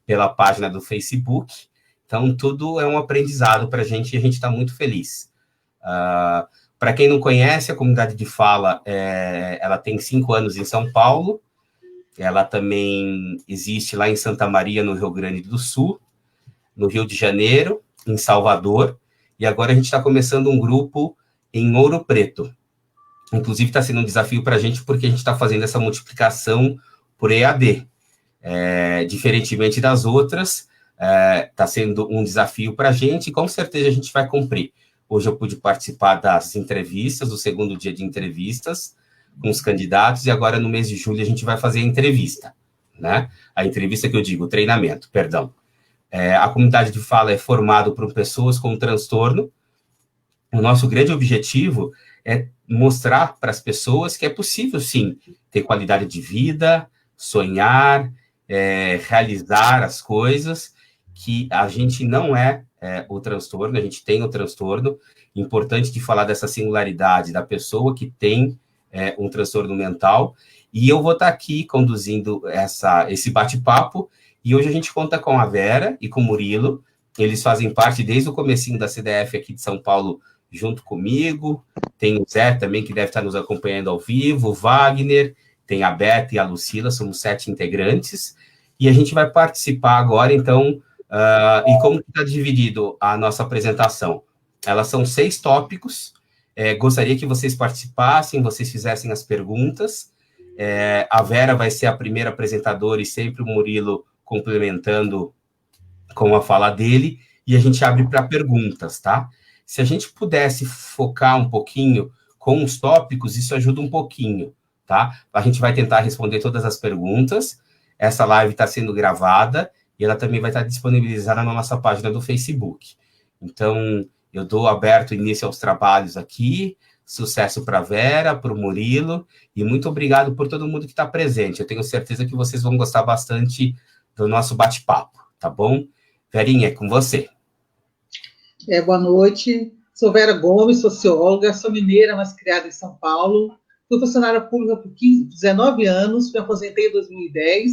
pela página do Facebook. Então, tudo é um aprendizado para a gente e a gente está muito feliz. Para quem não conhece, a comunidade de fala, ela tem 5 anos em São Paulo, ela também existe lá em Santa Maria, no Rio Grande do Sul, no Rio de Janeiro, em Salvador, e agora a gente está começando um grupo em Ouro Preto. Inclusive, está sendo um desafio para a gente, porque a gente está fazendo essa multiplicação por EAD. Diferentemente das outras, está sendo um desafio para a gente, e com certeza a gente vai cumprir. Hoje eu pude participar das entrevistas, do segundo dia de entrevistas, com os candidatos, e agora no mês de julho a gente vai fazer a entrevista, né? A entrevista que eu digo, o treinamento, perdão. A comunidade de fala é formada por pessoas com transtorno. O nosso grande objetivo é mostrar para as pessoas que é possível, sim, ter qualidade de vida, sonhar, realizar as coisas, que a gente não o transtorno, a gente tem o transtorno. Importante de falar dessa singularidade da pessoa que tem um transtorno mental, e eu vou estar aqui conduzindo esse bate-papo, e hoje a gente conta com a Vera e com o Murilo. Eles fazem parte desde o comecinho da CDF aqui de São Paulo, junto comigo. Tem o Zé também, que deve estar nos acompanhando ao vivo, o Wagner, tem a Beta e a Lucila, somos 7 integrantes, e a gente vai participar agora, então, e como está dividido a nossa apresentação? Elas são 6 tópicos. Gostaria que vocês participassem, vocês fizessem as perguntas. A Vera vai ser a primeira apresentadora e sempre o Murilo complementando com a fala dele, e a gente abre para perguntas, tá? Se a gente pudesse focar um pouquinho com os tópicos, isso ajuda um pouquinho, tá? A gente vai tentar responder todas as perguntas. Essa live está sendo gravada e ela também vai estar disponibilizada na nossa página do Facebook. Então, eu dou aberto início aos trabalhos aqui. Sucesso para a Vera, para o Murilo, e muito obrigado por todo mundo que está presente. Eu tenho certeza que vocês vão gostar bastante do nosso bate-papo, tá bom? Verinha, é com você. Boa noite. Sou Vera Gomes, socióloga, sou mineira, mas criada em São Paulo. Fui funcionária pública por 19 anos, me aposentei em 2010.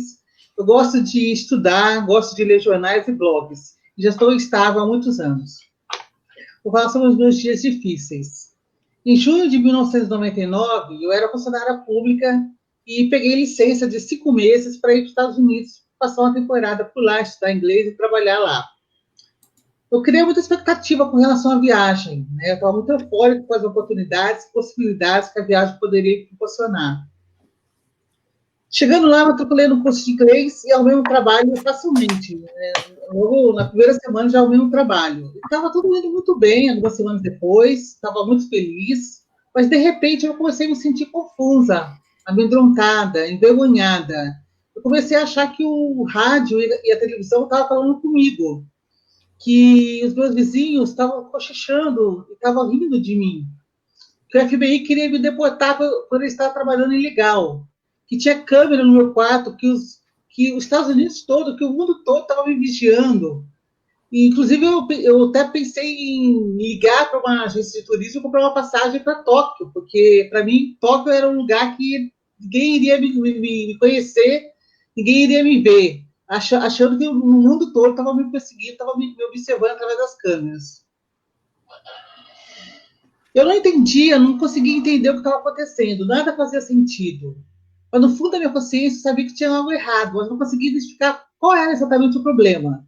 Eu gosto de estudar, gosto de ler jornais e blogs. Já estou estável há muitos anos. Vou falar sobre os meus dias difíceis. Em junho de 1999, eu era funcionária pública e peguei licença de 5 meses para ir para os Estados Unidos, passar uma temporada por lá, estudar inglês e trabalhar lá. Eu criei muita expectativa com relação à viagem, né? Eu estava muito eufórica com as oportunidades, possibilidades que a viagem poderia proporcionar. Chegando lá, eu matriculei no curso de inglês e arrumei um trabalho facilmente, né? Logo na primeira semana já arrumei um trabalho. Estava tudo indo muito bem, algumas semanas depois, estava muito feliz, mas de repente eu comecei a me sentir confusa, amedrontada, envergonhada. Eu comecei a achar que o rádio e a televisão estavam falando comigo, que os meus vizinhos estavam cochichando e estavam rindo de mim, que o FBI queria me deportar por eu estar trabalhando ilegal, que tinha câmera no meu quarto, que os Estados Unidos todo, que o mundo todo estava me vigiando. E, inclusive, eu até pensei em ligar para uma agência de turismo e comprar uma passagem para Tóquio, porque, para mim, Tóquio era um lugar que ninguém iria me conhecer, ninguém iria me ver, achando que o mundo todo estava me perseguindo, estava me observando através das câmeras. Eu não entendia, não conseguia entender o que estava acontecendo, nada fazia sentido. Mas, no fundo da minha consciência, eu sabia que tinha algo errado, mas não conseguia identificar qual era exatamente o problema.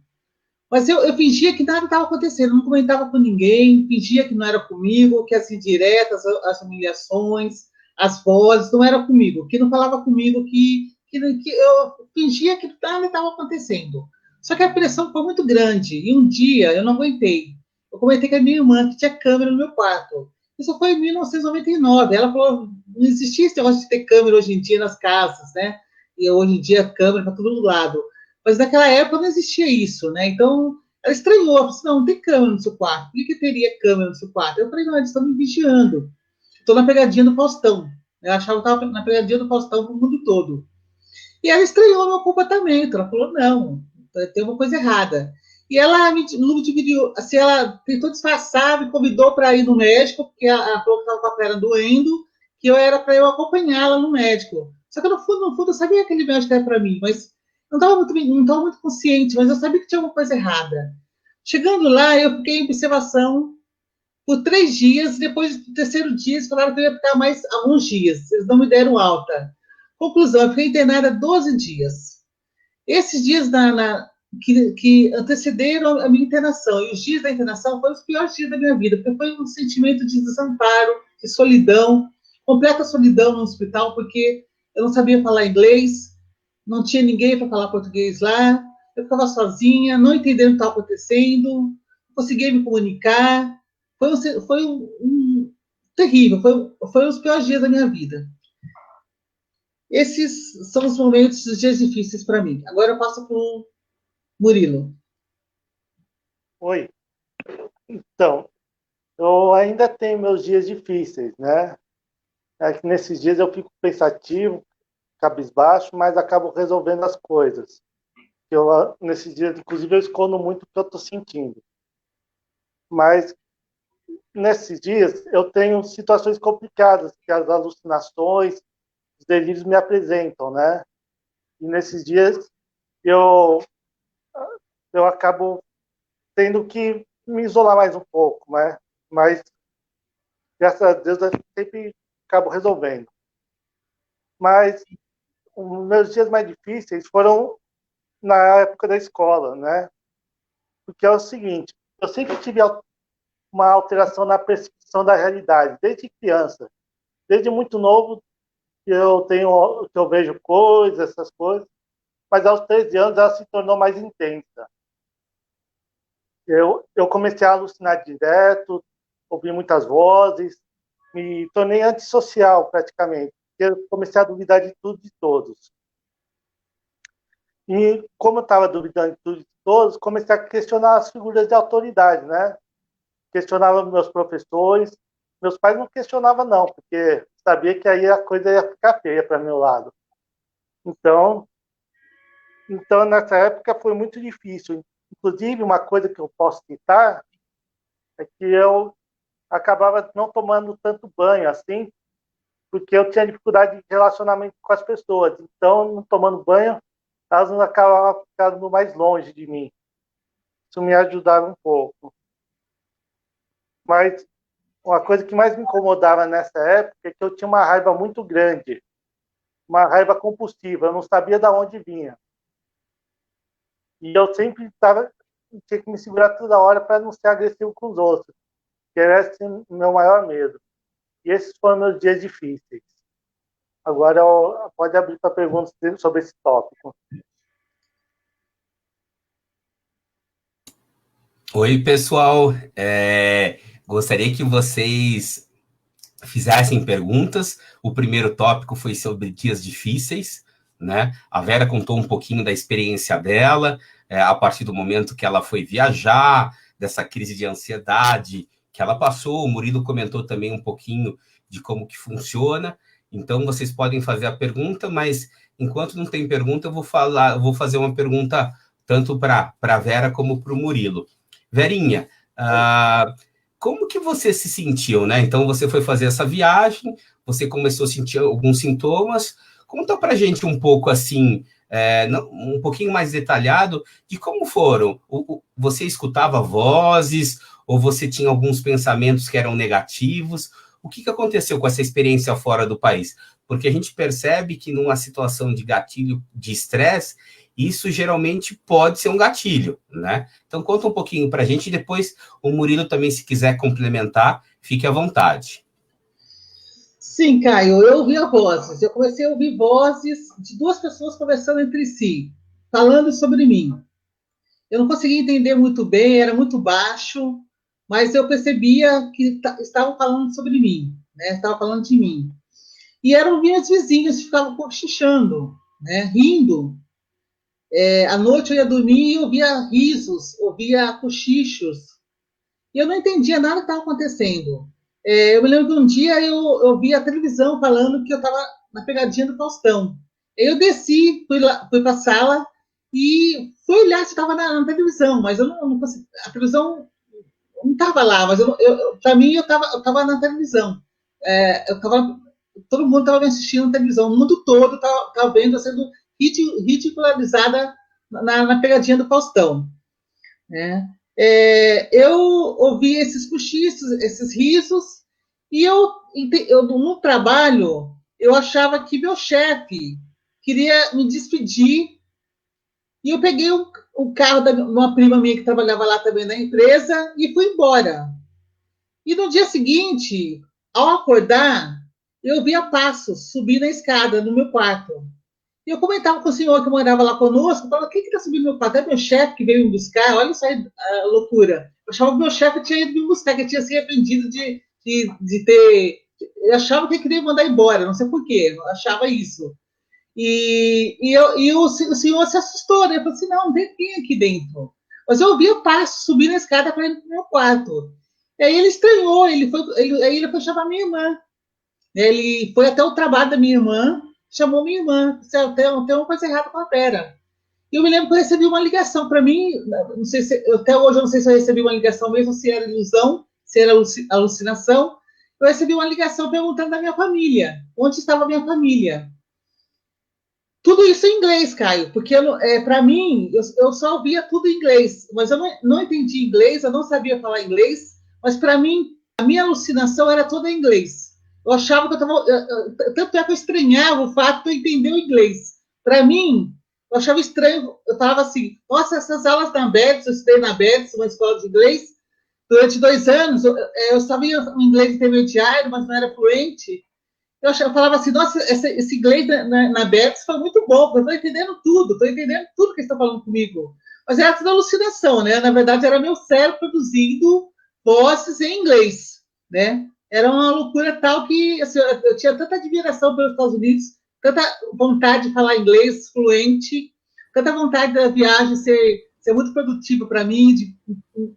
Mas eu fingia que nada estava acontecendo, não comentava com ninguém, fingia que não era comigo, que as indiretas, as humilhações, as vozes, não era comigo, que não falava comigo, que eu fingia que nada estava acontecendo. Só que a pressão foi muito grande, e um dia eu não aguentei. Eu comentei com a minha irmã que tinha câmera no meu quarto. Isso foi em 1999. Ela falou, não existia esse negócio de ter câmera hoje em dia nas casas, né? E hoje em dia câmera para todo lado. Mas naquela época não existia isso, né? Então, ela estranhou. Ela falou assim, não tem câmera no seu quarto. Por que teria câmera no seu quarto? Eu falei, não, eles estão me vigiando. Estou na pegadinha do Faustão. Eu achava que estava na pegadinha do Faustão para o mundo todo. E ela estranhou meu comportamento. Ela falou, não, tem uma coisa errada. E ela me dividiu, assim, ela tentou disfarçar, me convidou para ir no médico, porque ela falou que estava com a perna doendo, que eu era para eu acompanhá-la no médico. Só que no fundo eu sabia que aquele médico era para mim, mas não estava muito consciente, mas eu sabia que tinha alguma coisa errada. Chegando lá, eu fiquei em observação por 3 dias. Depois do terceiro dia, eles falaram que eu ia ficar mais alguns dias. Eles não me deram alta. Conclusão, eu fiquei internada 12 dias. Esses dias que antecederam a minha internação e os dias da internação foram os piores dias da minha vida, porque foi um sentimento de desamparo, de solidão, completa solidão no hospital, porque eu não sabia falar inglês, não tinha ninguém para falar português lá, eu ficava sozinha, não entendendo o que estava acontecendo, não conseguia me comunicar. Foi terrível, foi os piores dias da minha vida. Esses são os momentos, os dias difíceis para mim. Agora eu passo para o Murilo. Oi. Então, eu ainda tenho meus dias difíceis, né? É que nesses dias eu fico pensativo, cabisbaixo, mas acabo resolvendo as coisas. Nesses dias, inclusive, eu escondo muito o que eu estou sentindo. Mas, nesses dias, eu tenho situações complicadas, que as alucinações, os delírios me apresentam, né? E nesses dias, eu acabo tendo que me isolar mais um pouco, né? Mas, graças a Deus, eu sempre acabo resolvendo. Mas os meus dias mais difíceis foram na época da escola, né? Porque é o seguinte, eu sempre tive uma alteração na percepção da realidade, desde criança. Desde muito novo, que eu vejo coisas, essas coisas, mas aos 13 anos ela se tornou mais intensa. Eu comecei a alucinar direto, ouvi muitas vozes, me tornei antissocial praticamente. Eu comecei a duvidar de tudo e de todos. E como eu estava duvidando de tudo e de todos, comecei a questionar as figuras de autoridade, né? Questionava meus professores. Meus pais não questionavam, não, porque sabia que aí a coisa ia ficar feia para meu lado. Então, nessa época foi muito difícil. Inclusive, uma coisa que eu posso citar é que eu acabava não tomando tanto banho assim, porque eu tinha dificuldade de relacionamento com as pessoas. Então, não tomando banho, elas acabavam ficando mais longe de mim. Isso me ajudava um pouco. Mas uma coisa que mais me incomodava nessa época é que eu tinha uma raiva muito grande, uma raiva compulsiva, eu não sabia de onde vinha. E eu sempre tinha que me segurar toda hora para não ser agressivo com os outros, que era esse o meu maior medo. E esses foram meus dias difíceis. Agora pode abrir para perguntas sobre esse tópico. Oi, pessoal. Gostaria que vocês fizessem perguntas. O primeiro tópico foi sobre dias difíceis, né? A Vera contou um pouquinho da experiência dela, a partir do momento que ela foi viajar, dessa crise de ansiedade que ela passou. O Murilo comentou também um pouquinho de como que funciona. Então, vocês podem fazer a pergunta, mas enquanto não tem pergunta, eu vou fazer uma pergunta tanto para a Vera como para o Murilo. Verinha, como que você se sentiu, né? Então, você foi fazer essa viagem, você começou a sentir alguns sintomas. Conta pra gente um pouco, assim, um pouquinho mais detalhado de como foram. Você escutava vozes ou você tinha alguns pensamentos que eram negativos? O que aconteceu com essa experiência fora do país? Porque a gente percebe que numa situação de gatilho de estresse, isso geralmente pode ser um gatilho, né? Então, conta um pouquinho para a gente e depois o Murilo também, se quiser complementar, fique à vontade. Sim, Caio, eu ouvia vozes. Eu comecei a ouvir vozes de duas pessoas conversando entre si, falando sobre mim. Eu não conseguia entender muito bem, era muito baixo, mas eu percebia que estavam falando sobre mim, né? Estavam falando de mim. E eram minhas vizinhas que ficavam cochichando, né? Rindo. À noite eu ia dormir e ouvia risos, ouvia cochichos. E eu não entendia nada que estava acontecendo. Eu me lembro de um dia eu vi a televisão falando que eu estava na pegadinha do Faustão. Eu desci, fui para a sala e fui olhar se estava na televisão, mas eu não consegui. A televisão não estava lá, mas para mim eu estava na televisão. Todo mundo estava me assistindo na televisão, o mundo todo estava vendo sendo ridicularizada na pegadinha do Faustão, né? Eu ouvi esses cochichos, esses risos, e eu no trabalho, eu achava que meu chefe queria me despedir, e eu peguei o carro de uma prima minha que trabalhava lá também na empresa e fui embora. E no dia seguinte, ao acordar, eu via passos subir na escada no meu quarto. E eu comentava com o senhor que morava lá conosco, falava, quem que está subindo no meu quarto? É meu chefe que veio me buscar, olha isso aí, a loucura. Eu achava que meu chefe tinha ido me buscar, que tinha se arrependido de ter... Eu achava que ele queria me mandar embora, não sei porquê, eu achava isso. E o senhor se assustou, né? Eu falei assim, não tem ninguém aqui dentro. Mas eu ouvia passos subir na escada para ir para o meu quarto. E aí ele estranhou, aí ele foi chamar minha irmã. Ele foi até o trabalho da minha irmã, chamou minha irmã. Disse, tem uma coisa errada com a Vera. E eu me lembro que eu recebi uma ligação para mim, não sei se, até hoje eu não sei se eu recebi uma ligação mesmo, se era ilusão, se era alucinação. Eu recebi uma ligação perguntando da minha família, onde estava a minha família. Tudo isso em inglês, Caio, porque para mim, eu só ouvia tudo em inglês, mas eu não entendi inglês, eu não sabia falar inglês, mas para mim, a minha alucinação era toda em inglês. Eu achava que eu estava. Tanto é que eu estranhava o fato de eu entender o inglês. Para mim, eu achava estranho, eu falava assim, nossa, essas aulas na BETS, eu estudei na BETS, uma escola de inglês, durante 2 anos, eu sabia um inglês intermediário, mas não era fluente. Eu falava assim, nossa, esse inglês na BEPS foi muito bom, eu estou entendendo tudo que eles estão falando comigo. Mas era tudo alucinação, né? Na verdade, era meu cérebro produzindo vozes em inglês, né? Era uma loucura tal que assim, eu tinha tanta admiração pelos Estados Unidos, tanta vontade de falar inglês fluente, tanta vontade da viagem ser muito produtiva para mim, de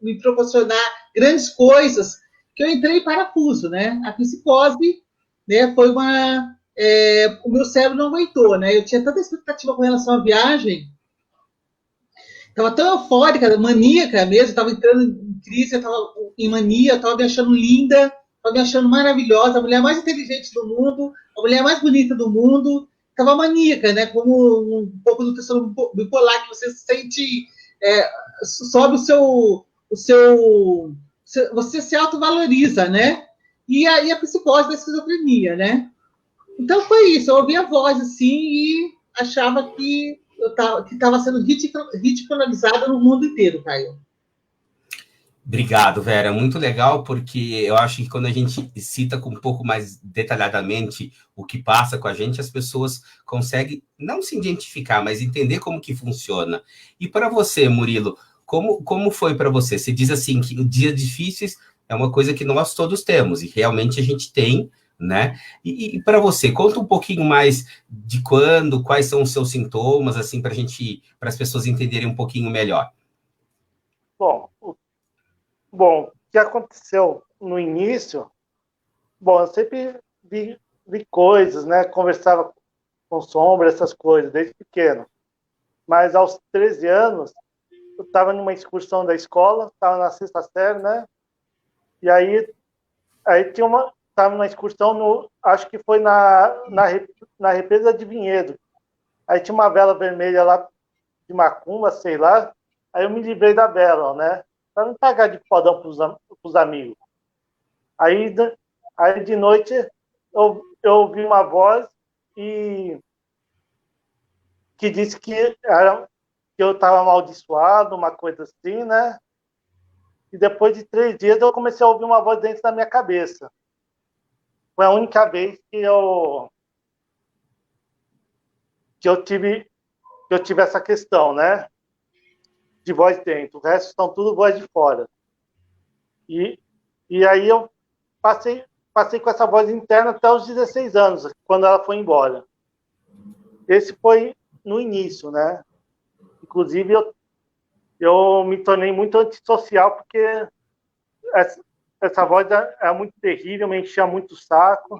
me proporcionar grandes coisas, que eu entrei em parafuso, né? A psicose, né, foi o meu cérebro não aguentou, né? Eu tinha tanta expectativa com relação à viagem, estava tão eufórica, maníaca mesmo, estava entrando em crise, estava em mania, estava me achando linda, estava me achando maravilhosa, a mulher mais inteligente do mundo, a mulher mais bonita do mundo, estava maníaca, né? Como um pouco do transtorno bipolar, que você se sente, sobe você se autovaloriza, né? E aí a psicose da esquizofrenia, né? Então foi isso, eu ouvi a voz assim e achava que estava sendo ridicularizada no mundo inteiro, Caio. Obrigado, Vera. Muito legal, porque eu acho que quando a gente cita com um pouco mais detalhadamente o que passa com a gente, as pessoas conseguem não se identificar, mas entender como que funciona. E para você, Murilo, como foi para você? Você diz assim que dias difíceis é uma coisa que nós todos temos, e realmente a gente tem, né? E para você, conta um pouquinho mais de quando, quais são os seus sintomas, assim, para as pessoas entenderem um pouquinho melhor. Bom, o que aconteceu no início, eu sempre vi coisas, né? Conversava com sombra, essas coisas, desde pequeno. Mas aos 13 anos, eu estava numa excursão da escola, estava na sexta série, né? E aí estava numa excursão, acho que foi na represa de Vinhedo. Aí tinha uma vela vermelha lá de macumba, sei lá. Aí eu me livrei da vela, né? Para não pagar de fodão para os amigos. Aí de noite eu ouvi uma voz que disse que eu estava amaldiçoado, uma coisa assim, né? E depois de 3 dias eu comecei a ouvir uma voz dentro da minha cabeça. Foi a única vez que eu tive essa questão, né? De voz dentro. O resto são tudo voz de fora. E aí eu passei com essa voz interna até os 16 anos, quando ela foi embora. Esse foi no início, né? Inclusive, eu me tornei muito antissocial, porque essa voz é muito terrível, me enchia muito o saco,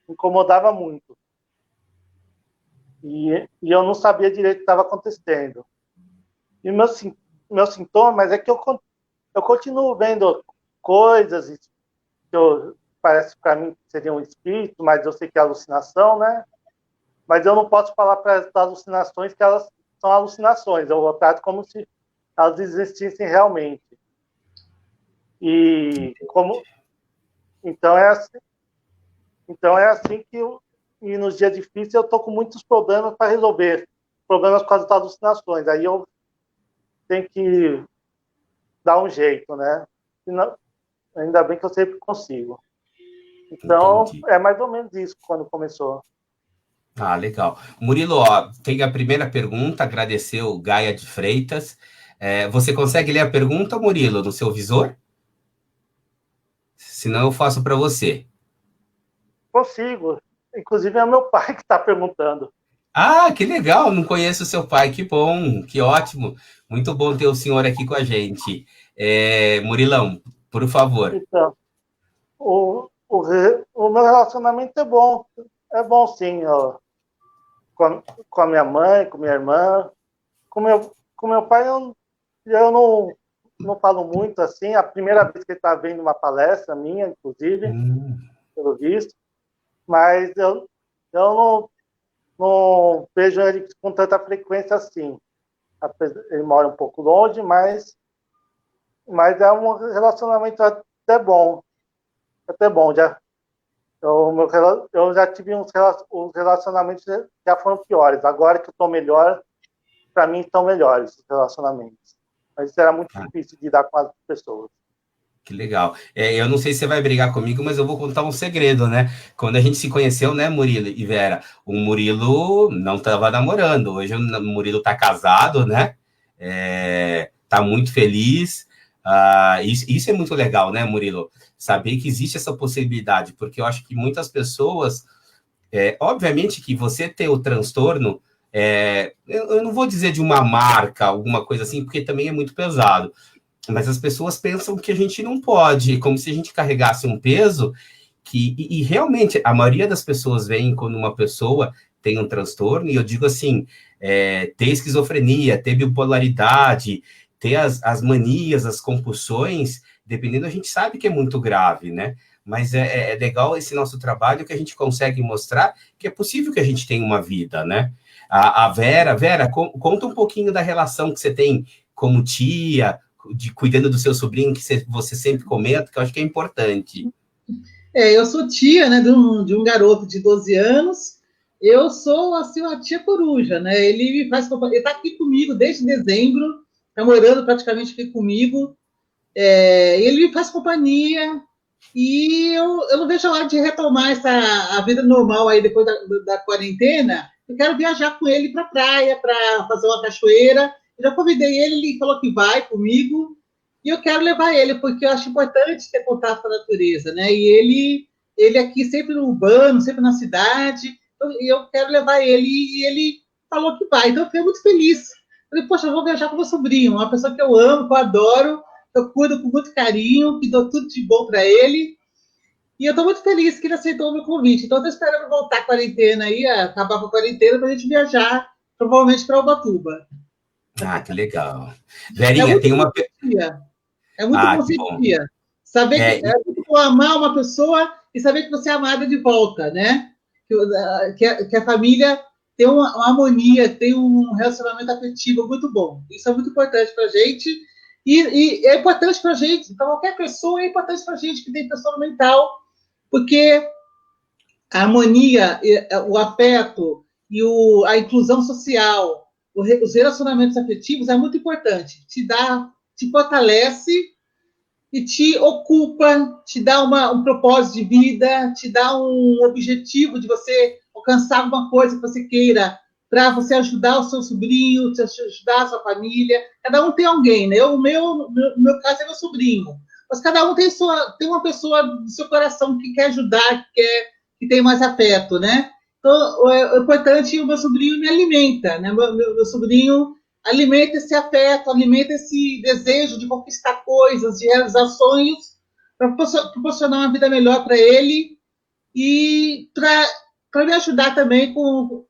me incomodava muito. E eu não sabia direito o que estava acontecendo. E meu sintoma é que eu continuo vendo coisas que parece para mim que seria um espírito, mas eu sei que é alucinação, né? mas eu não posso falar para as alucinações que elas são alucinações, eu trato como se elas existissem realmente. E como então é assim que e nos dias difíceis eu tô com muitos problemas para resolver, problemas com as alucinações. Aí eu tenho que dar um jeito, né? Ainda bem que eu sempre consigo. Então, Entendi. é mais ou menos isso quando começou. Ah, legal. Murilo, ó, tem a primeira pergunta, agradeceu o Gaia de Freitas. Você consegue ler a pergunta, Murilo, no seu visor? Senão eu faço para você. Consigo. Inclusive, é meu pai que está perguntando. Ah, que legal, não conheço o seu pai, que bom, que ótimo. Muito bom ter o senhor aqui com a gente. Murilão, por favor. Então, o meu relacionamento é bom sim, ó, com a minha mãe, com minha irmã, com meu pai eu não falo muito assim, a primeira vez que ele está vendo uma palestra minha, inclusive, pelo visto, mas eu não vejo ele com tanta frequência assim. Ele mora um pouco longe, mas é um relacionamento até bom. Até bom, eu já tive uns relacionamentos que já foram piores. Agora que eu estou melhor, para mim estão melhores os relacionamentos. Mas isso era muito difícil de lidar com as pessoas. Que legal. Eu não sei se você vai brigar comigo, mas eu vou contar um segredo, né? Quando a gente se conheceu, né, Murilo e Vera, o Murilo não estava namorando. Hoje o Murilo está casado, né? Tá muito feliz. Isso é muito legal, né, Murilo? Saber que existe essa possibilidade, porque eu acho que muitas pessoas, obviamente que você ter o transtorno, eu não vou dizer de uma marca, alguma coisa assim, porque também é muito pesado. Mas as pessoas pensam que a gente não pode, como se a gente carregasse um peso e realmente a maioria das pessoas vem quando uma pessoa tem um transtorno, e eu digo assim, ter esquizofrenia, ter bipolaridade, ter as manias, as compulsões, dependendo, a gente sabe que é muito grave, né? Mas é legal esse nosso trabalho que a gente consegue mostrar que é possível que a gente tenha uma vida, né? A Vera, conta um pouquinho da relação que você tem como tia, cuidando do seu sobrinho, que você sempre comenta, que eu acho que é importante. Eu sou tia, né, de um garoto de 12 anos. Eu sou, assim, uma tia coruja, né? Ele me faz companhia. Ele está aqui comigo desde dezembro, está morando praticamente aqui comigo. Ele me faz companhia e eu não vejo a hora de retomar a vida normal aí depois da quarentena. Eu quero viajar com ele para a praia, para fazer uma cachoeira. Eu já convidei ele, ele falou que vai comigo. E eu quero levar ele, porque eu acho importante ter contato com a natureza, né? E ele aqui sempre no urbano, sempre na cidade, e eu quero levar ele, e ele falou que vai. Então eu fiquei muito feliz. Eu falei, poxa, eu vou viajar com meu sobrinho, uma pessoa que eu amo, que eu adoro, que eu cuido com muito carinho, que dou tudo de bom para ele. E eu estou muito feliz que ele aceitou o meu convite. Então, eu estou esperando voltar a quarentena aí, acabar com a quarentena, para a gente viajar, provavelmente para Ubatuba. Ah, que legal. Verinha, tem uma... É muito bom ser tia. Saber que é muito bom amar uma pessoa e saber que você é amada de volta, né? Que a família tem uma harmonia, tem um relacionamento afetivo muito bom. Isso é muito importante para a gente. E é importante para a gente, para qualquer pessoa, é importante para a gente que tem transtorno mental, porque a harmonia, o afeto e a inclusão social, os relacionamentos afetivos é muito importante. Te fortalece e te ocupa, te dá um propósito de vida, te dá um objetivo de você alcançar alguma coisa que você queira, para você ajudar o seu sobrinho, ajudar a sua família. Cada um tem alguém, né? No meu caso é meu sobrinho. Mas cada um tem uma pessoa do seu coração que quer ajudar, que tem mais afeto, né? Então, é importante, o meu sobrinho me alimenta, né? Meu sobrinho alimenta esse afeto, alimenta esse desejo de conquistar coisas, de realizar sonhos, para proporcionar uma vida melhor para ele e para me ajudar também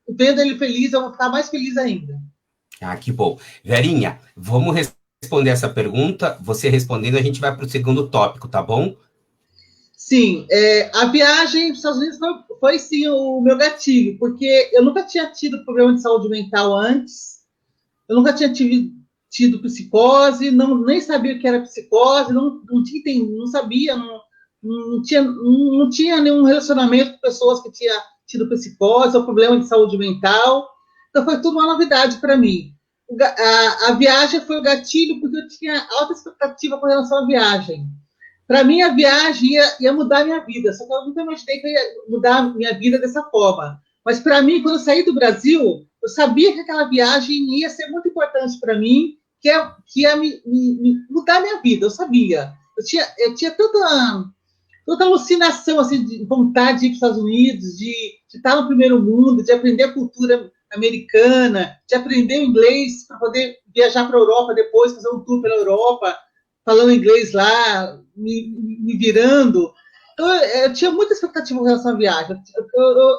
vendo ele feliz, eu vou ficar mais feliz ainda. Ah, que bom. Verinha, vamos responder essa pergunta. Você respondendo, a gente vai para o segundo tópico, tá bom? Sim, a viagem para os Estados Unidos foi sim o meu gatilho, porque eu nunca tinha tido problema de saúde mental antes, eu nunca tinha tido psicose, nem sabia o que era psicose, não sabia, não tinha nenhum relacionamento com pessoas que tinham tido psicose ou problema de saúde mental, então foi tudo uma novidade para mim. A viagem foi o gatilho porque eu tinha alta expectativa com relação à viagem. Para mim, a viagem ia mudar a minha vida, só que eu nunca imaginei que eu ia mudar a minha vida dessa forma. Mas, para mim, quando eu saí do Brasil, eu sabia que aquela viagem ia ser muito importante para mim, que ia me mudar a minha vida, eu sabia. Eu tinha tanta alucinação, assim, de vontade de ir para os Estados Unidos, de estar no primeiro mundo, de aprender a cultura americana, de aprender inglês para poder viajar para a Europa depois, fazer um tour pela Europa, falando inglês lá, me virando. Então, eu tinha muita expectativa em relação à viagem.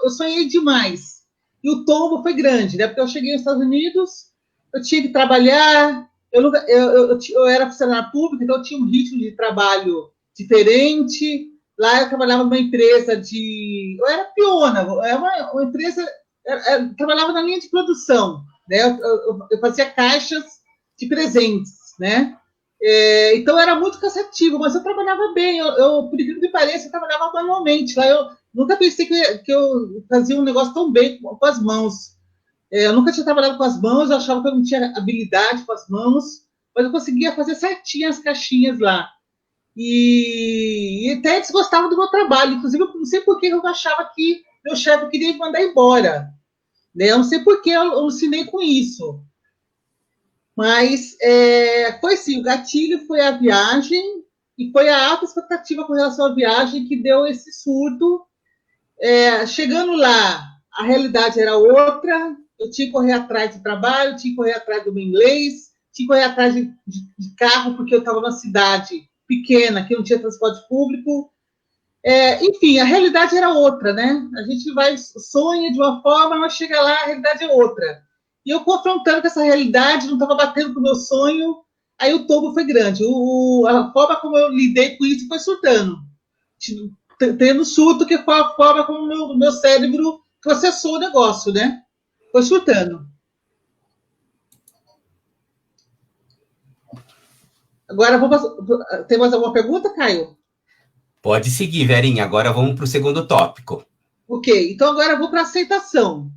Eu sonhei demais. E o tombo foi grande, né? Porque eu cheguei nos Estados Unidos, eu tinha que trabalhar, eu era funcionária pública, então eu tinha um ritmo de trabalho diferente. Lá eu trabalhava numa empresa de... Eu era peona, era uma empresa... Eu trabalhava na linha de produção, né? Eu fazia caixas de presentes, né? Então era muito cansativo, mas eu trabalhava bem. Por incrível que pareça, eu trabalhava manualmente. Lá eu nunca pensei que eu fazia um negócio tão bem com as mãos. Eu nunca tinha trabalhado com as mãos, eu achava que eu não tinha habilidade com as mãos, mas eu conseguia fazer certinho as caixinhas lá. E até eles gostavam do meu trabalho. Inclusive, eu não sei por que eu achava que meu chefe queria me mandar embora. Né? Eu não sei por que eu alucinei com isso. Mas foi sim, o gatilho foi a viagem e foi a alta expectativa com relação à viagem que deu esse surto. Chegando lá, a realidade era outra, eu tinha que correr atrás de trabalho, tinha que correr atrás do meu inglês, tinha que correr atrás de carro, porque eu estava numa cidade pequena, que não tinha transporte público. Enfim, a realidade era outra, né? A gente sonha de uma forma, mas chega lá, a realidade é outra. E eu confrontando com essa realidade, não estava batendo com o meu sonho, aí o tombo foi grande. A forma como eu lidei com isso foi surtando. Tendo surto, que foi a forma como o meu cérebro processou o negócio, né? Foi surtando. Agora, tem mais alguma pergunta, Caio? Pode seguir, Verinha. Agora vamos para o segundo tópico. Ok, então agora eu vou para a aceitação.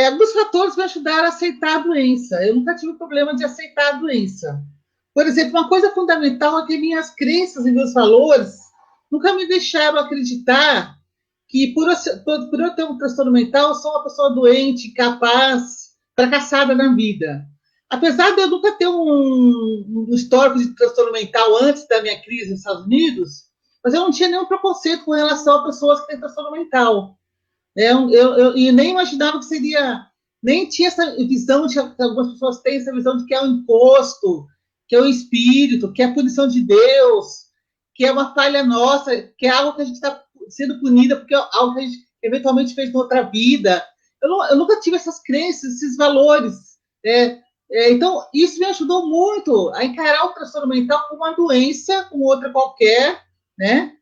Alguns fatores me ajudaram a aceitar a doença. Eu nunca tive problema de aceitar a doença. Por exemplo, uma coisa fundamental é que minhas crenças e meus valores nunca me deixaram acreditar que por eu ter um transtorno mental, eu sou uma pessoa doente, incapaz, fracassada na vida. Apesar de eu nunca ter um histórico de transtorno mental antes da minha crise nos Estados Unidos, mas eu não tinha nenhum preconceito com relação a pessoas que têm transtorno mental. E nem imaginava que seria, nem tinha essa visão de que algumas pessoas têm essa visão de que é um imposto, que é um espírito, que é a punição de Deus, que é uma falha nossa, que é algo que a gente está sendo punida porque é algo que a gente eventualmente fez em outra vida. Eu nunca tive essas crenças, esses valores. Então, isso me ajudou muito a encarar o transtorno mental como uma doença, como outra qualquer, né?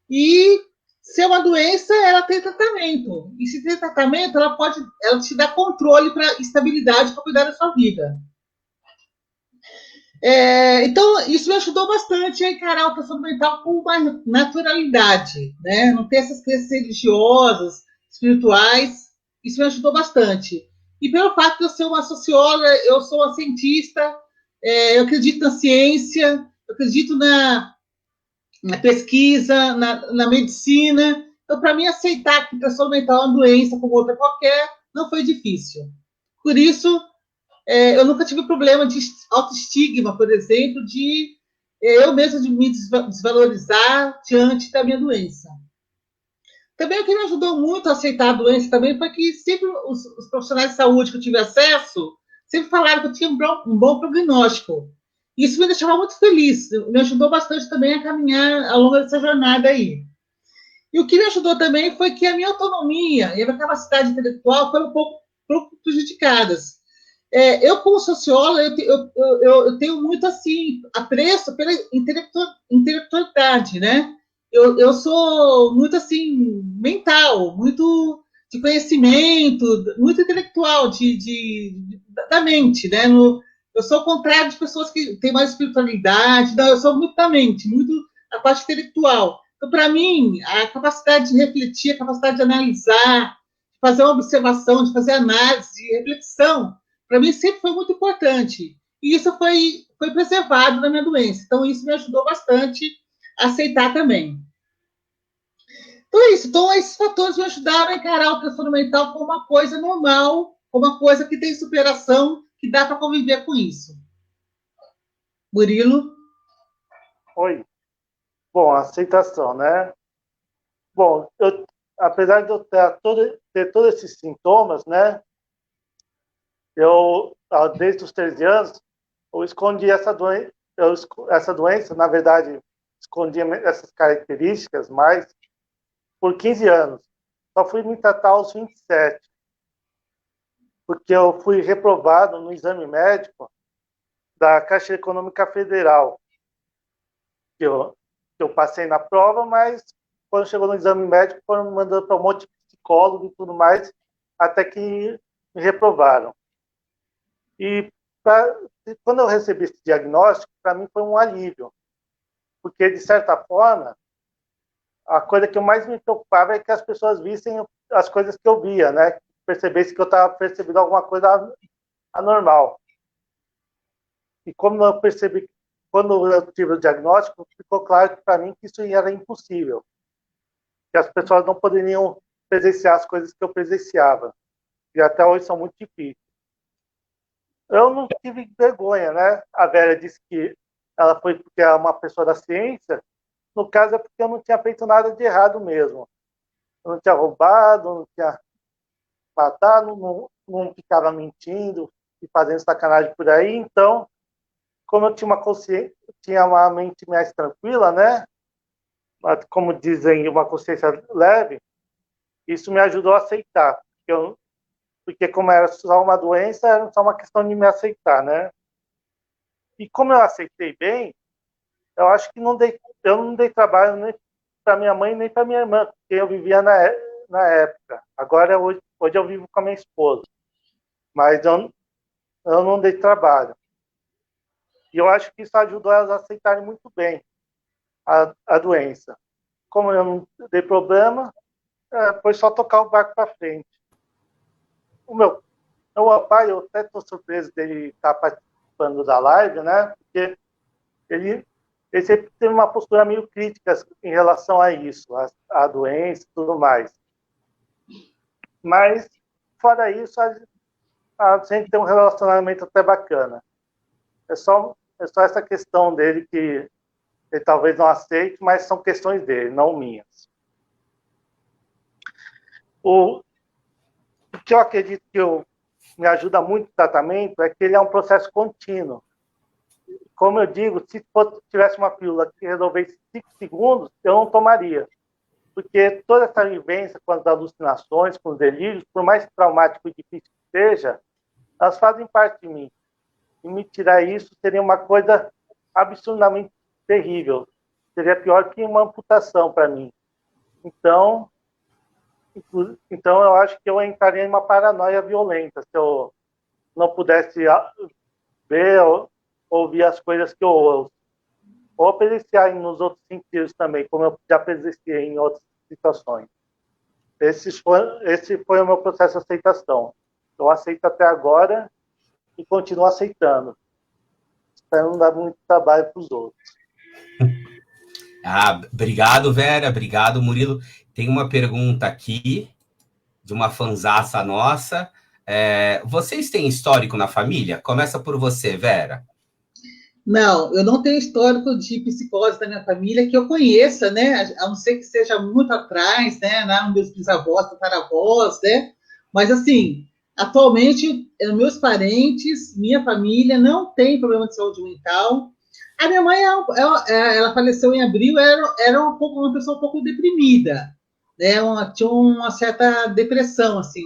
E se é uma doença, ela tem tratamento. E se tem tratamento, ela te dá controle para estabilidade para cuidar da sua vida. Então, isso me ajudou bastante a encarar o transtorno mental com uma naturalidade, né? Não ter essas crenças religiosas, espirituais. Isso me ajudou bastante. E pelo fato de eu ser uma socióloga, eu sou uma cientista, eu acredito na ciência, eu acredito na pesquisa, na medicina. Então, para mim, aceitar que transtorno mental é uma doença como outra qualquer, não foi difícil. Por isso, eu nunca tive problema de autoestigma, por exemplo, de eu mesma de me desvalorizar diante da minha doença. Também o que me ajudou muito a aceitar a doença também foi que sempre os profissionais de saúde que eu tive acesso sempre falaram que eu tinha um bom prognóstico. Isso me deixava muito feliz, me ajudou bastante também a caminhar ao longo dessa jornada aí. E o que me ajudou também foi que a minha autonomia e a minha capacidade intelectual foram um pouco prejudicadas. Eu, como socióloga, eu tenho muito assim apreço pela intelectualidade, né? eu sou muito, assim, mental, muito de conhecimento, muito intelectual, da mente, né? Eu sou o contrário de pessoas que têm mais espiritualidade, não, eu sou muito da mente, muito a parte intelectual. Então, para mim, a capacidade de refletir, a capacidade de analisar, de fazer uma observação, de fazer análise, de reflexão, para mim sempre foi muito importante. E isso foi preservado na minha doença. Então, isso me ajudou bastante a aceitar também. Então, é isso. Então, esses fatores me ajudaram a encarar o transtorno mental como uma coisa normal, como uma coisa que tem superação, que dá para conviver com isso. Murilo? Oi. Bom, aceitação, né? Bom, apesar de eu ter todos esses sintomas, né? Desde os 13 anos, eu escondi essa doença, na verdade, escondi essas características mais por 15 anos. Só fui me tratar aos 27, porque eu fui reprovado no exame médico da Caixa Econômica Federal. Eu passei na prova, mas quando chegou no exame médico, foram me mandando para um monte de psicólogo e tudo mais, até que me reprovaram. E quando eu recebi esse diagnóstico, para mim foi um alívio, porque, de certa forma, a coisa que eu mais me preocupava é que as pessoas vissem as coisas que eu via, né? Percebesse que eu estava percebendo alguma coisa anormal. E como eu percebi, quando eu tive o diagnóstico, ficou claro para mim que isso era impossível, que as pessoas não poderiam presenciar as coisas que eu presenciava, e até hoje são muito difíceis. Eu não tive vergonha, né? A Vera disse que ela foi porque é uma pessoa da ciência. No caso, é porque eu não tinha feito nada de errado mesmo. Eu não tinha roubado, não tinha matado, não ficava mentindo e fazendo sacanagem por aí. Então, como eu tinha uma consciência, tinha uma mente mais tranquila, né? Como dizem, uma consciência leve, isso me ajudou a aceitar. Porque como era só uma doença, era só uma questão de me aceitar, né? E como eu aceitei bem, eu acho que eu não dei trabalho nem para minha mãe nem para minha irmã, porque eu vivia na época. Agora, hoje eu vivo com a minha esposa. Mas eu não dei trabalho. E eu acho que isso ajudou elas a aceitarem muito bem a doença. Como eu não dei problema, foi só tocar o barco para frente. O meu pai, eu até estou surpreso dele estar participando da live, né? Porque ele sempre teve uma postura meio crítica em relação a isso, a doença e tudo mais. Mas, fora isso, a gente tem um relacionamento até bacana. É só essa questão dele que ele talvez não aceite, mas são questões dele, não minhas. O que eu acredito que me ajuda muito no tratamento é que ele é um processo contínuo. Como eu digo, se tivesse uma pílula que resolvesse 5 segundos, eu não tomaria. Porque toda essa vivência com as alucinações, com os delírios, por mais traumático e difícil que seja, elas fazem parte de mim. E me tirar isso seria uma coisa absurdamente terrível. Seria pior que uma amputação para mim. Então, eu acho que eu entraria em uma paranoia violenta se eu não pudesse ver ou ouvir as coisas que eu ouço. Ou apreciar nos outros sentidos também, como eu já presenciei em outras situações. Esse foi o meu processo de aceitação. Eu aceito até agora e continuo aceitando. Espero não dar muito trabalho para os outros. Obrigado, Vera. Obrigado, Murilo. Tem uma pergunta aqui de uma fanzaça nossa. Vocês têm histórico na família? Começa por você, Vera. Não, eu não tenho histórico de psicose da minha família que eu conheça, né? A não ser que seja muito atrás, né? Meus bisavós, tataravós, né? Mas, assim, atualmente, meus parentes, minha família não tem problema de saúde mental. A minha mãe, ela faleceu em abril, era uma pessoa um pouco deprimida, né? Tinha uma certa depressão, assim,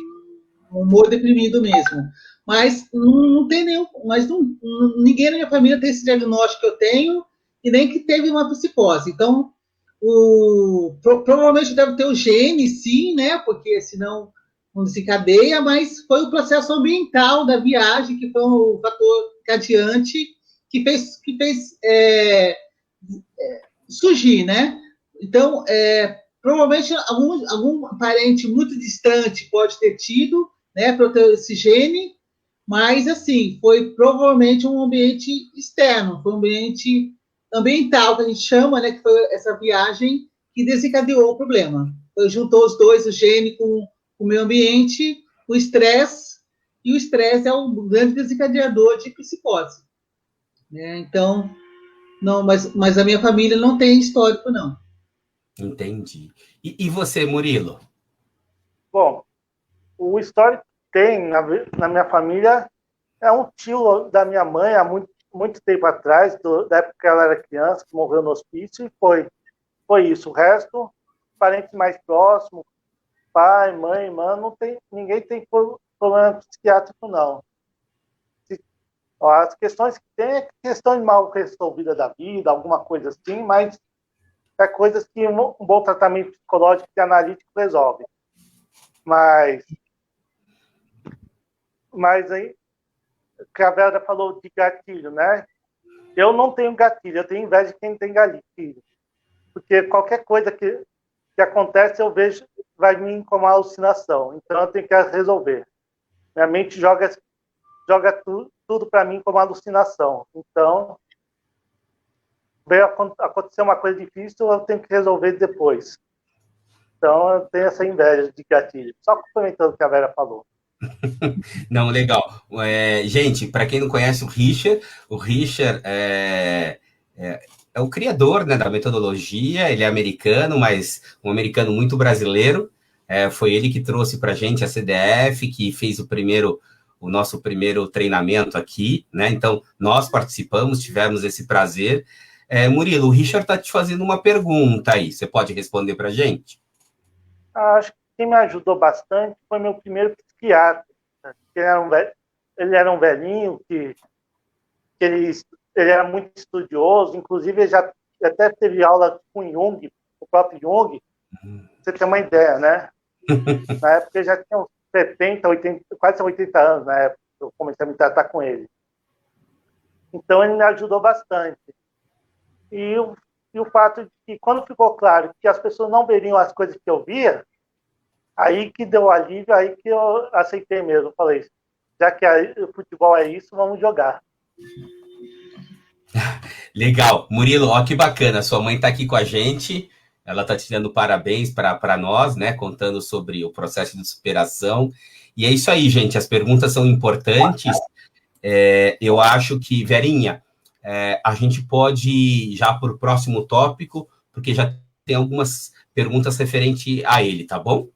um humor deprimido mesmo. Mas não tem nenhum. Ninguém na minha família tem esse diagnóstico que eu tenho, e nem que teve uma psicose. Então, Provavelmente deve ter o gene, sim, né? Porque senão não desencadeia, mas foi o processo ambiental da viagem que foi um fator cadeante que fez surgir, né? Então, provavelmente algum parente muito distante pode ter tido, né, para ter esse gene, mas, assim, foi provavelmente um ambiente externo, foi um ambiente ambiental, que a gente chama, né, que foi essa viagem que desencadeou o problema. Então, juntou os dois, o gene com o meio ambiente, o estresse, e o estresse é um grande desencadeador de psicose. Né? Então, não, mas a minha família não tem histórico, não. Entendi. E você, Murilo? Bom, o histórico que tem na minha família é um tio da minha mãe há muito tempo atrás, da época que ela era criança, que morreu no hospício, e foi isso. O resto, parentes mais próximos, pai, mãe, irmã, ninguém tem problema psiquiátrico, não. As questões que tem é questão de mal resolvida da vida, alguma coisa assim, mas é coisas que um bom tratamento psicológico e analítico resolve. Mas aí, que a Vera falou de gatilho, né? Eu não tenho gatilho, eu tenho inveja de quem tem gatilho. Porque qualquer coisa que acontece, eu vejo, vai me com uma alucinação. Então, eu tenho que resolver. Minha mente joga tudo para mim como alucinação. Então, veio acontecer uma coisa difícil, eu tenho que resolver depois. Então, eu tenho essa inveja de gatilho. Só complementando o que a Vera falou. Não, legal. Gente, para quem não conhece o Richard é o criador, né, da metodologia. Ele é americano, mas um americano muito brasileiro. Foi ele que trouxe para a gente a CDF, que fez o nosso primeiro treinamento aqui, né? Então, nós participamos, tivemos esse prazer. Murilo, o Richard está te fazendo uma pergunta aí. Você pode responder para a gente? Acho que quem me ajudou bastante foi meu primeiro psiquiatra. Ele era um velhinho que ele era muito estudioso, inclusive ele já até teve aula com Jung, o próprio Jung, você tem uma ideia, né? Na época ele já tinha uns 70, 80, quase 80 anos, na época que eu comecei a me tratar com ele. Então ele me ajudou bastante. E o fato de que, quando ficou claro que as pessoas não veriam as coisas que eu via, aí que deu alívio, aí que eu aceitei mesmo. Falei, já que o futebol é isso, vamos jogar. Legal. Murilo, ó, que bacana. Sua mãe está aqui com a gente. Ela está te dando parabéns para nós, né? Contando sobre o processo de superação. E é isso aí, gente. As perguntas são importantes. Eu acho que, Verinha, a gente pode ir já para o próximo tópico, porque já tem algumas perguntas referente a ele, tá bom?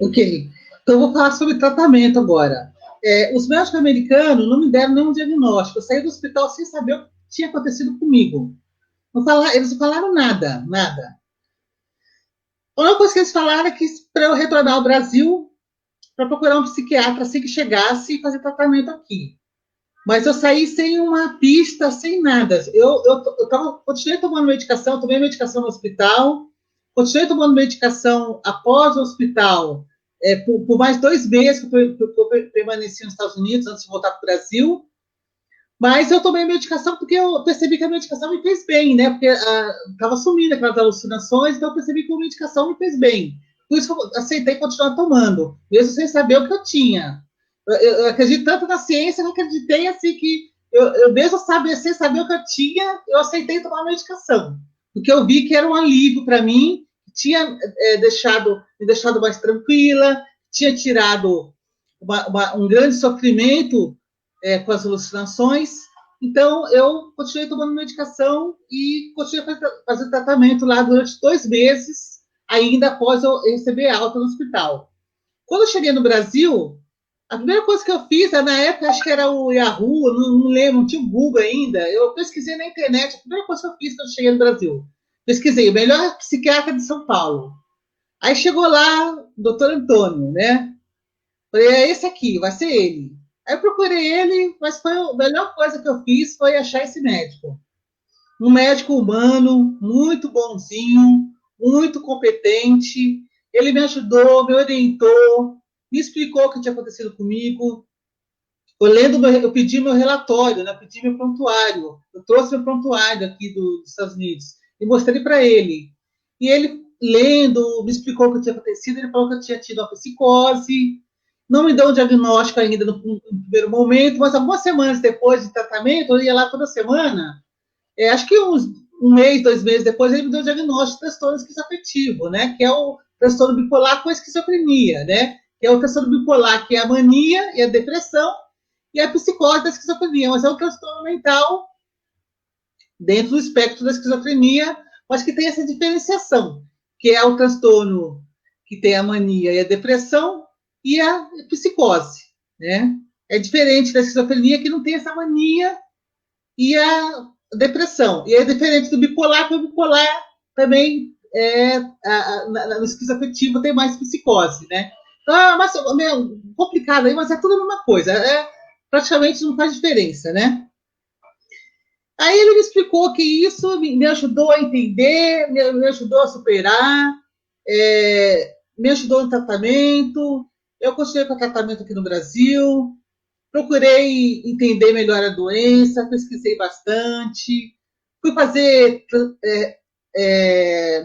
Ok. Então, eu vou falar sobre tratamento agora. Os médicos americanos não me deram nenhum diagnóstico. Eu saí do hospital sem saber o que tinha acontecido comigo. Eles não falaram nada, nada. A única coisa que eles falaram é que para eu retornar ao Brasil, para procurar um psiquiatra assim que chegasse e fazer tratamento aqui. Mas eu saí sem uma pista, sem nada. Continuei tomando medicação, tomei medicação no hospital, continuei tomando medicação após o hospital, por mais 2 meses que eu permaneci nos Estados Unidos antes de voltar para o Brasil. Mas eu tomei medicação porque eu percebi que a medicação me fez bem, né? Porque estava sumindo aquelas alucinações, então eu percebi que a medicação me fez bem. Por isso que eu aceitei continuar tomando, mesmo sem saber o que eu tinha. Eu acredito tanto na ciência, eu acreditei assim que eu mesmo sem saber o que eu tinha, eu aceitei tomar a medicação. Porque eu vi que era um alívio para mim, tinha me deixado mais tranquila, tinha tirado um grande sofrimento com as alucinações. Então, eu continuei tomando medicação e continuei fazendo tratamento lá durante 2 meses, ainda após eu receber alta no hospital. Quando eu cheguei no Brasil, a primeira coisa que eu fiz, na época, acho que era o Yahoo, não lembro, não tinha o Google ainda. Eu pesquisei na internet, a primeira coisa que eu fiz quando eu cheguei no Brasil. Pesquisei, o melhor psiquiatra de São Paulo. Aí chegou lá, o doutor Antônio, né? Falei, é esse aqui, vai ser ele. Aí eu procurei ele, mas a melhor coisa que eu fiz foi achar esse médico. Um médico humano, muito bonzinho, muito competente. Ele me ajudou, me orientou, me explicou o que tinha acontecido comigo. Eu pedi meu relatório, né? Eu pedi meu prontuário. Eu trouxe meu prontuário aqui dos Estados Unidos e mostrei para ele. E ele, lendo, me explicou o que tinha acontecido. Ele falou que eu tinha tido uma psicose. Não me deu um diagnóstico ainda no primeiro momento, mas algumas semanas depois de tratamento, eu ia lá toda semana. Acho que um mês, 2 meses depois, ele me deu o diagnóstico de transtorno esquizoafetivo, né? Que é o transtorno bipolar com esquizofrenia, né? Que é o transtorno bipolar, que é a mania e a depressão, e a psicose da esquizofrenia, mas é um transtorno mental dentro do espectro da esquizofrenia, mas que tem essa diferenciação, que é o transtorno que tem a mania e a depressão e a psicose, né? É diferente da esquizofrenia, que não tem essa mania e a depressão. E é diferente do bipolar, porque o bipolar também no esquizoafetivo tem mais psicose, né? Então é meio complicado aí, mas é tudo a mesma coisa. Praticamente não faz diferença, né? Aí ele me explicou que isso me ajudou a entender, me ajudou a superar, me ajudou no tratamento. Eu continuei com o tratamento aqui no Brasil, procurei entender melhor a doença, pesquisei bastante, fui fazer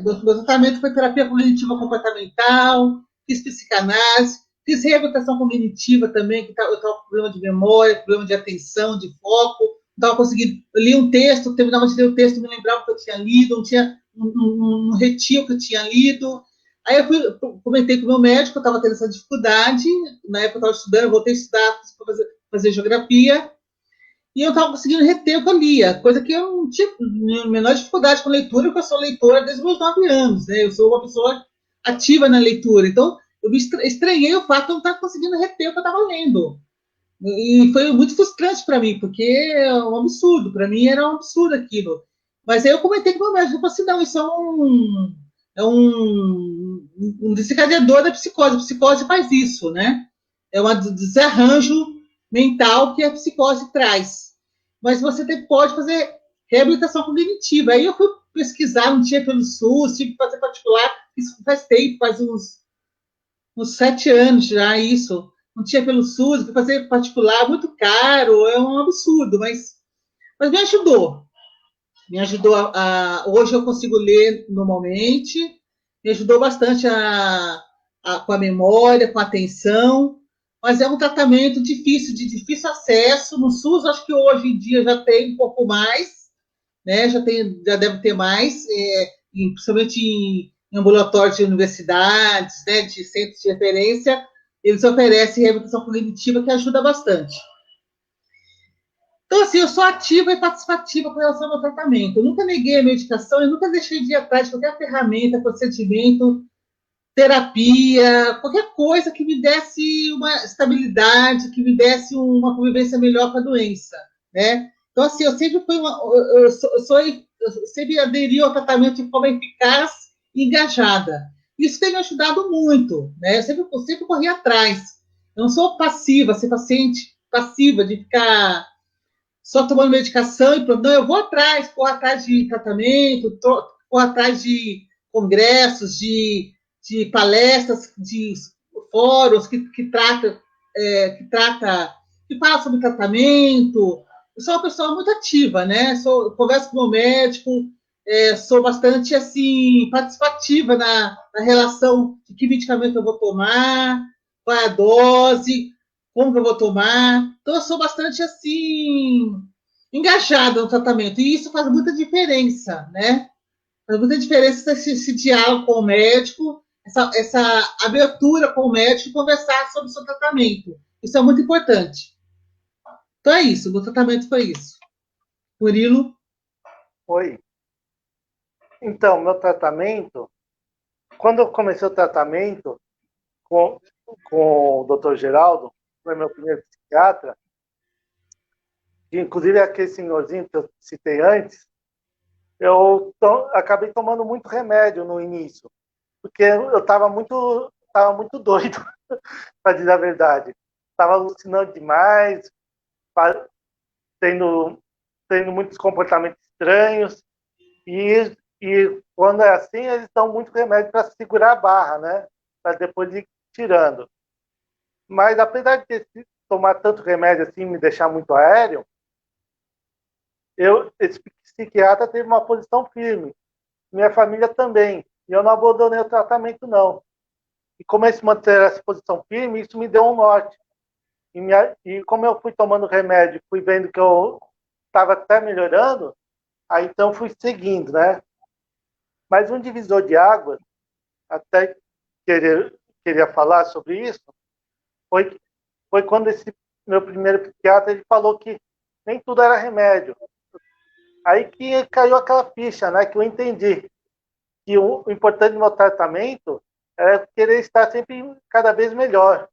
meu tratamento foi terapia cognitiva comportamental, fiz psicanálise, fiz reabilitação cognitiva também, que eu estava com problema de memória, problema de atenção, de foco, estava conseguindo, eu li um texto, terminava de ler o texto, me lembrava o que eu tinha lido, não retia o que eu tinha lido. Aí eu comentei com o meu médico, eu estava tendo essa dificuldade, na época eu estava estudando, eu voltei a estudar para fazer geografia, e eu estava conseguindo reter o que eu lia, coisa que eu não tinha a menor dificuldade com leitura, porque eu sou leitora desde os meus 9 anos, né? Eu sou uma pessoa ativa na leitura, então eu me estranhei o fato de eu não estar conseguindo reter o que eu estava lendo. E foi muito frustrante para mim, porque é um absurdo, para mim era um absurdo aquilo. Mas aí eu comentei com o meu médico, eu falei assim, não, isso é um desencadeador da psicose. A psicose faz isso, né? É um desarranjo mental que a psicose traz. Mas você pode fazer reabilitação cognitiva. Aí eu fui pesquisar, não tinha pelo SUS, tive que fazer particular, isso faz tempo, faz uns 7 anos já, isso. Não tinha pelo SUS, fui fazer particular, muito caro, é um absurdo, mas me ajudou. Me ajudou hoje eu consigo ler normalmente, me ajudou bastante com a memória, com a atenção, mas é um tratamento difícil, de difícil acesso. No SUS, acho que hoje em dia já tem um pouco mais, né? Já deve ter mais, principalmente em ambulatórios de universidades, né? De centros de referência, eles oferecem reabilitação cognitiva que ajuda bastante. Então, assim, eu sou ativa e participativa com relação ao meu tratamento. Eu nunca neguei a medicação, eu nunca deixei de ir atrás de qualquer ferramenta, procedimento, terapia, qualquer coisa que me desse uma estabilidade, que me desse uma convivência melhor com a doença, né? Então, assim, eu sempre fui eu sempre aderi ao tratamento de forma eficaz e engajada. Isso tem me ajudado muito, né? Eu sempre corri atrás. Eu não sou passiva, ser paciente passiva, de ficar só tomando medicação e pronto. Não, eu vou atrás, corro atrás de tratamento, corro atrás de congressos, de palestras, de fóruns que fala sobre tratamento. Eu sou uma pessoa muito ativa, né? Converso com o meu médico, sou bastante assim participativa na relação de que medicamento eu vou tomar, qual é a dose, como que eu vou tomar. Então, eu sou bastante assim engajada no tratamento e isso faz muita diferença, né? Faz muita diferença esse diálogo com o médico, essa abertura com o médico e conversar sobre o seu tratamento. Isso é muito importante. Então é isso, o meu tratamento foi isso. Murilo? Oi. Então, meu tratamento, quando eu comecei o tratamento com o Dr. Geraldo, foi meu primeiro psiquiatra, que inclusive é aquele senhorzinho que eu citei antes, eu acabei tomando muito remédio no início, porque eu estava muito doido, para dizer a verdade. Estava alucinando demais, tendo muitos comportamentos estranhos, e E quando é assim, eles dão muito remédio para segurar a barra, né? Para depois ir tirando. Mas apesar de tomar tanto remédio assim, me deixar muito aéreo, esse psiquiatra teve uma posição firme. Minha família também. E eu não abandonei o tratamento, não. E como eles manteram essa posição firme, isso me deu um norte. E como eu fui tomando remédio, fui vendo que eu estava até melhorando, aí então fui seguindo, né? Mas um divisor de águas, até queria falar sobre isso, foi quando esse meu primeiro psiquiatra ele falou que nem tudo era remédio. Aí que caiu aquela ficha, né? Que eu entendi que o importante do meu tratamento é querer estar sempre cada vez melhor.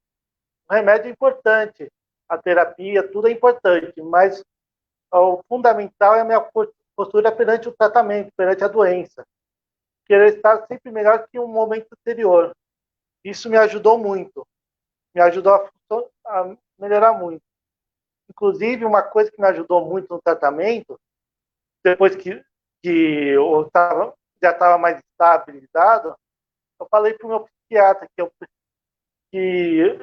O remédio é importante, a terapia, tudo é importante, mas o fundamental é a minha postura perante o tratamento, perante a doença. Querer estar sempre melhor que um momento anterior. Isso me ajudou muito, me ajudou a melhorar muito. Inclusive, uma coisa que me ajudou muito no tratamento, depois que eu já estava mais estabilizado, eu falei para o meu psiquiatra que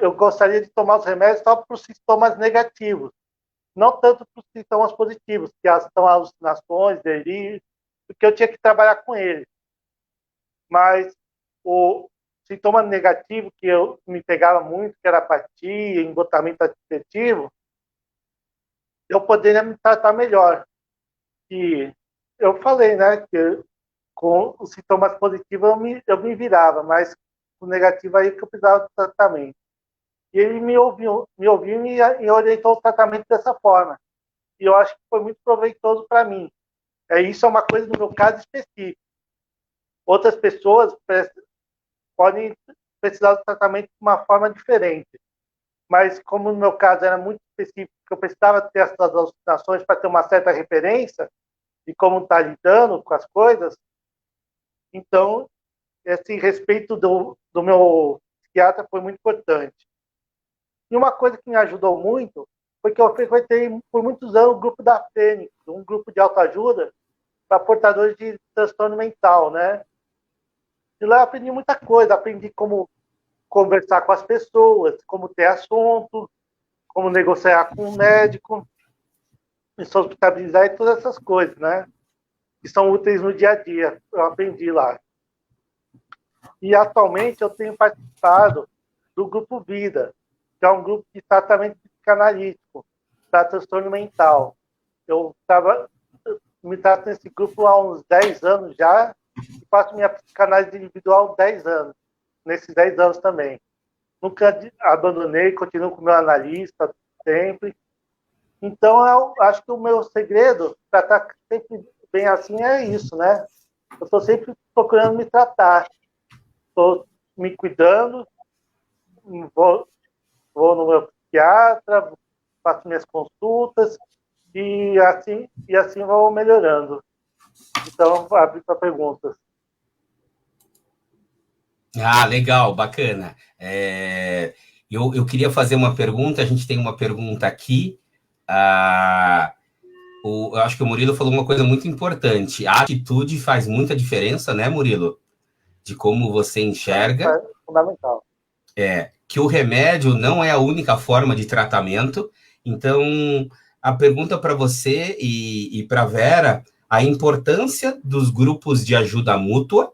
eu gostaria de tomar os remédios só para os sintomas negativos, não tanto para os sintomas positivos, que são alucinações, delírios, porque eu tinha que trabalhar com eles. Mas o sintoma negativo que me pegava muito, que era apatia, embotamento afetivo, eu poderia me tratar melhor. E eu falei, né, que com os sintomas positivos eu me virava, mas o negativo aí que eu precisava do tratamento. E ele me ouviu e orientou o tratamento dessa forma. E eu acho que foi muito proveitoso para mim. Isso é uma coisa no meu caso específico. Outras pessoas podem precisar do tratamento de uma forma diferente. Mas como no meu caso era muito específico, eu precisava ter essas alucinações para ter uma certa referência de como está lidando com as coisas, então esse respeito do meu psiquiatra foi muito importante. E uma coisa que me ajudou muito foi que eu frequentei por muitos anos o grupo da Fênix, um grupo de autoajuda para portadores de transtorno mental, né? E lá eu aprendi muita coisa, aprendi como conversar com as pessoas, como ter assunto, como negociar com o médico, me hospitalizar e todas essas coisas, né? Que são úteis no dia a dia, eu aprendi lá. E atualmente eu tenho participado do Grupo Vida, que é um grupo de tratamento psicanalítico para transtorno mental. Eu me trato nesse grupo há uns 10 anos já e faço minha psicanálise individual há 10 anos, nesses 10 anos também. Nunca abandonei, continuo com o meu analista sempre. Então, eu acho que o meu segredo para estar sempre bem assim é isso, né? Eu estou sempre procurando me tratar. Estou me cuidando, vou no meu psiquiatra, faço minhas consultas e assim vou melhorando. Então, abro para perguntas. Ah, legal, bacana. Eu queria fazer uma pergunta, a gente tem uma pergunta aqui. Eu acho que o Murilo falou uma coisa muito importante. A atitude faz muita diferença, né, Murilo? De como você enxerga. É fundamental. Que o remédio não é a única forma de tratamento. Então, a pergunta para você e para Vera, a importância dos grupos de ajuda mútua.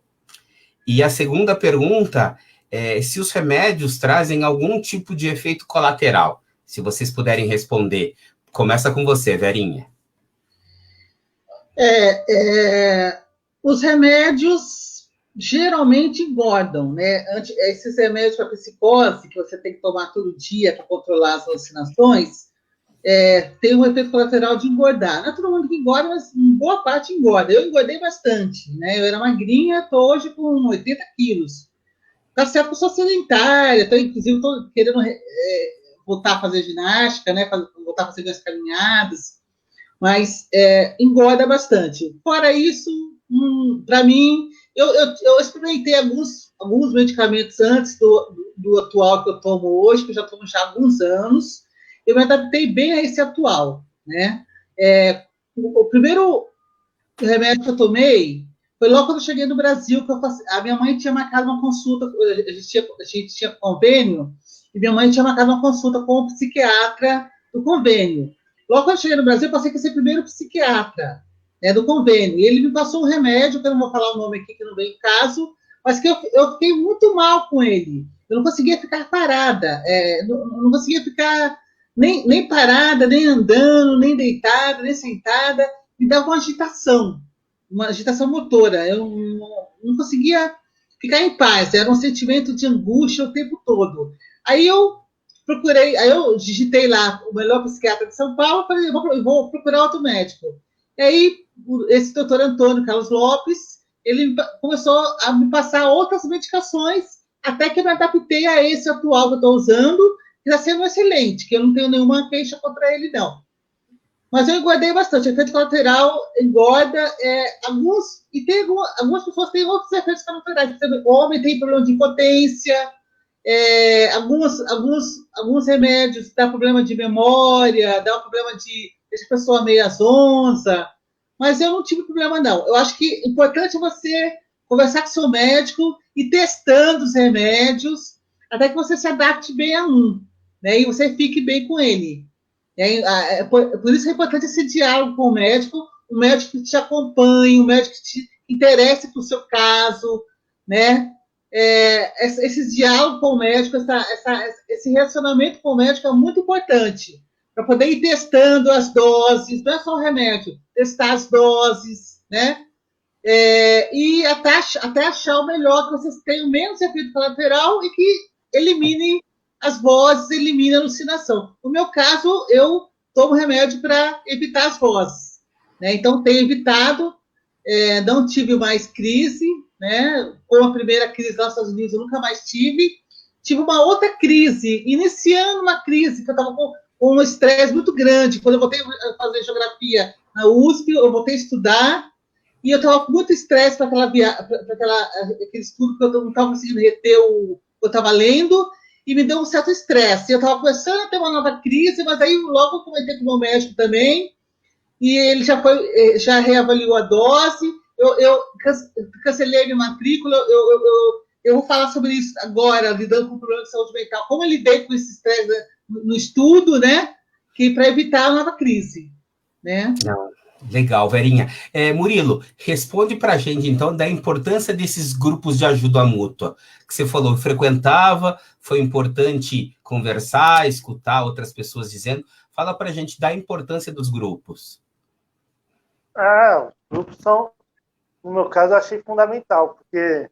E a segunda pergunta é se os remédios trazem algum tipo de efeito colateral. Se vocês puderem responder. Começa com você, Verinha. Os remédios geralmente engordam, né? Esses remédios para psicose, que você tem que tomar todo dia para controlar as alucinações, tem um efeito colateral de engordar. Não é todo mundo que engorda, mas boa parte engorda. Eu engordei bastante, né? Eu era magrinha, estou hoje com 80 quilos. Tá certo que eu sou sedentária, inclusive estou querendo voltar a fazer ginástica, né? Voltar a fazer minhas caminhadas, mas engorda bastante. Fora isso, para mim, eu experimentei alguns medicamentos antes do atual que eu tomo hoje, que eu já tomo já há alguns anos. Eu me adaptei bem a esse atual, né? O primeiro remédio que eu tomei Foi logo quando eu cheguei no Brasil que a minha mãe tinha marcado uma consulta, a gente tinha convênio, e minha mãe tinha marcado uma consulta com o psiquiatra do convênio. Logo quando eu cheguei no Brasil, eu passei com esse primeiro psiquiatra, né, do convênio. E ele me passou um remédio, que eu não vou falar o nome aqui, que não vem em caso, mas que eu fiquei muito mal com ele. Eu não conseguia ficar parada, não conseguia ficar nem parada, nem andando, nem deitada, nem sentada. Me dava uma agitação motora. Eu não conseguia ficar em paz. Era um sentimento de angústia o tempo todo. Aí eu digitei lá o melhor psiquiatra de São Paulo, falei, eu vou procurar outro médico. E aí, esse doutor Antônio Carlos Lopes, ele começou a me passar outras medicações, até que eu me adaptei a esse atual que eu estou usando, que está sendo excelente, que eu não tenho nenhuma queixa contra ele, não. Mas eu engordei bastante. Efeito colateral engorda. Algumas pessoas têm outros efeitos colaterais. O homem tem problema de impotência, alguns remédios dá problema de memória, dá um problema de deixa a pessoa meio zonza, mas eu não tive problema, não. Eu acho que é importante você conversar com seu médico e testando os remédios até que você se adapte bem a um, né? E você fique bem com ele. Por isso é importante esse diálogo com o médico que te acompanhe, o médico que te interesse por seu caso, né? Esse diálogo com o médico, esse relacionamento com o médico é muito importante para poder ir testando as doses, não é só o remédio, testar as doses, né? E até achar o melhor, que vocês tenham menos efeito colateral e que elimine as vozes, elimine a alucinação. No meu caso, eu tomo remédio para evitar as vozes, né? Então, tenho evitado, não tive mais crise, né? Com a primeira crise lá nos Estados Unidos, eu nunca mais tive. Tive uma outra crise, iniciando uma crise, que eu estava com um estresse muito grande. Quando eu voltei a fazer geografia na USP, eu voltei a estudar, e eu estava com muito estresse para aquele estudo que eu não estava conseguindo reter o que eu estava lendo, e me deu um certo estresse. Eu estava começando a ter uma nova crise, mas aí logo eu comentei com o meu médico também, e ele já reavaliou a dose. Eu cancelei a minha matrícula, eu vou falar sobre isso agora, lidando com o problema de saúde mental, como eu lidei com esse estresse no estudo, né, que para evitar a nova crise, né? Não. Legal, Verinha. Murilo, responde para a gente, então, da importância desses grupos de ajuda mútua, que você falou, frequentava, foi importante conversar, escutar outras pessoas dizendo. Fala para a gente da importância dos grupos. Os grupos são, no meu caso, eu achei fundamental, porque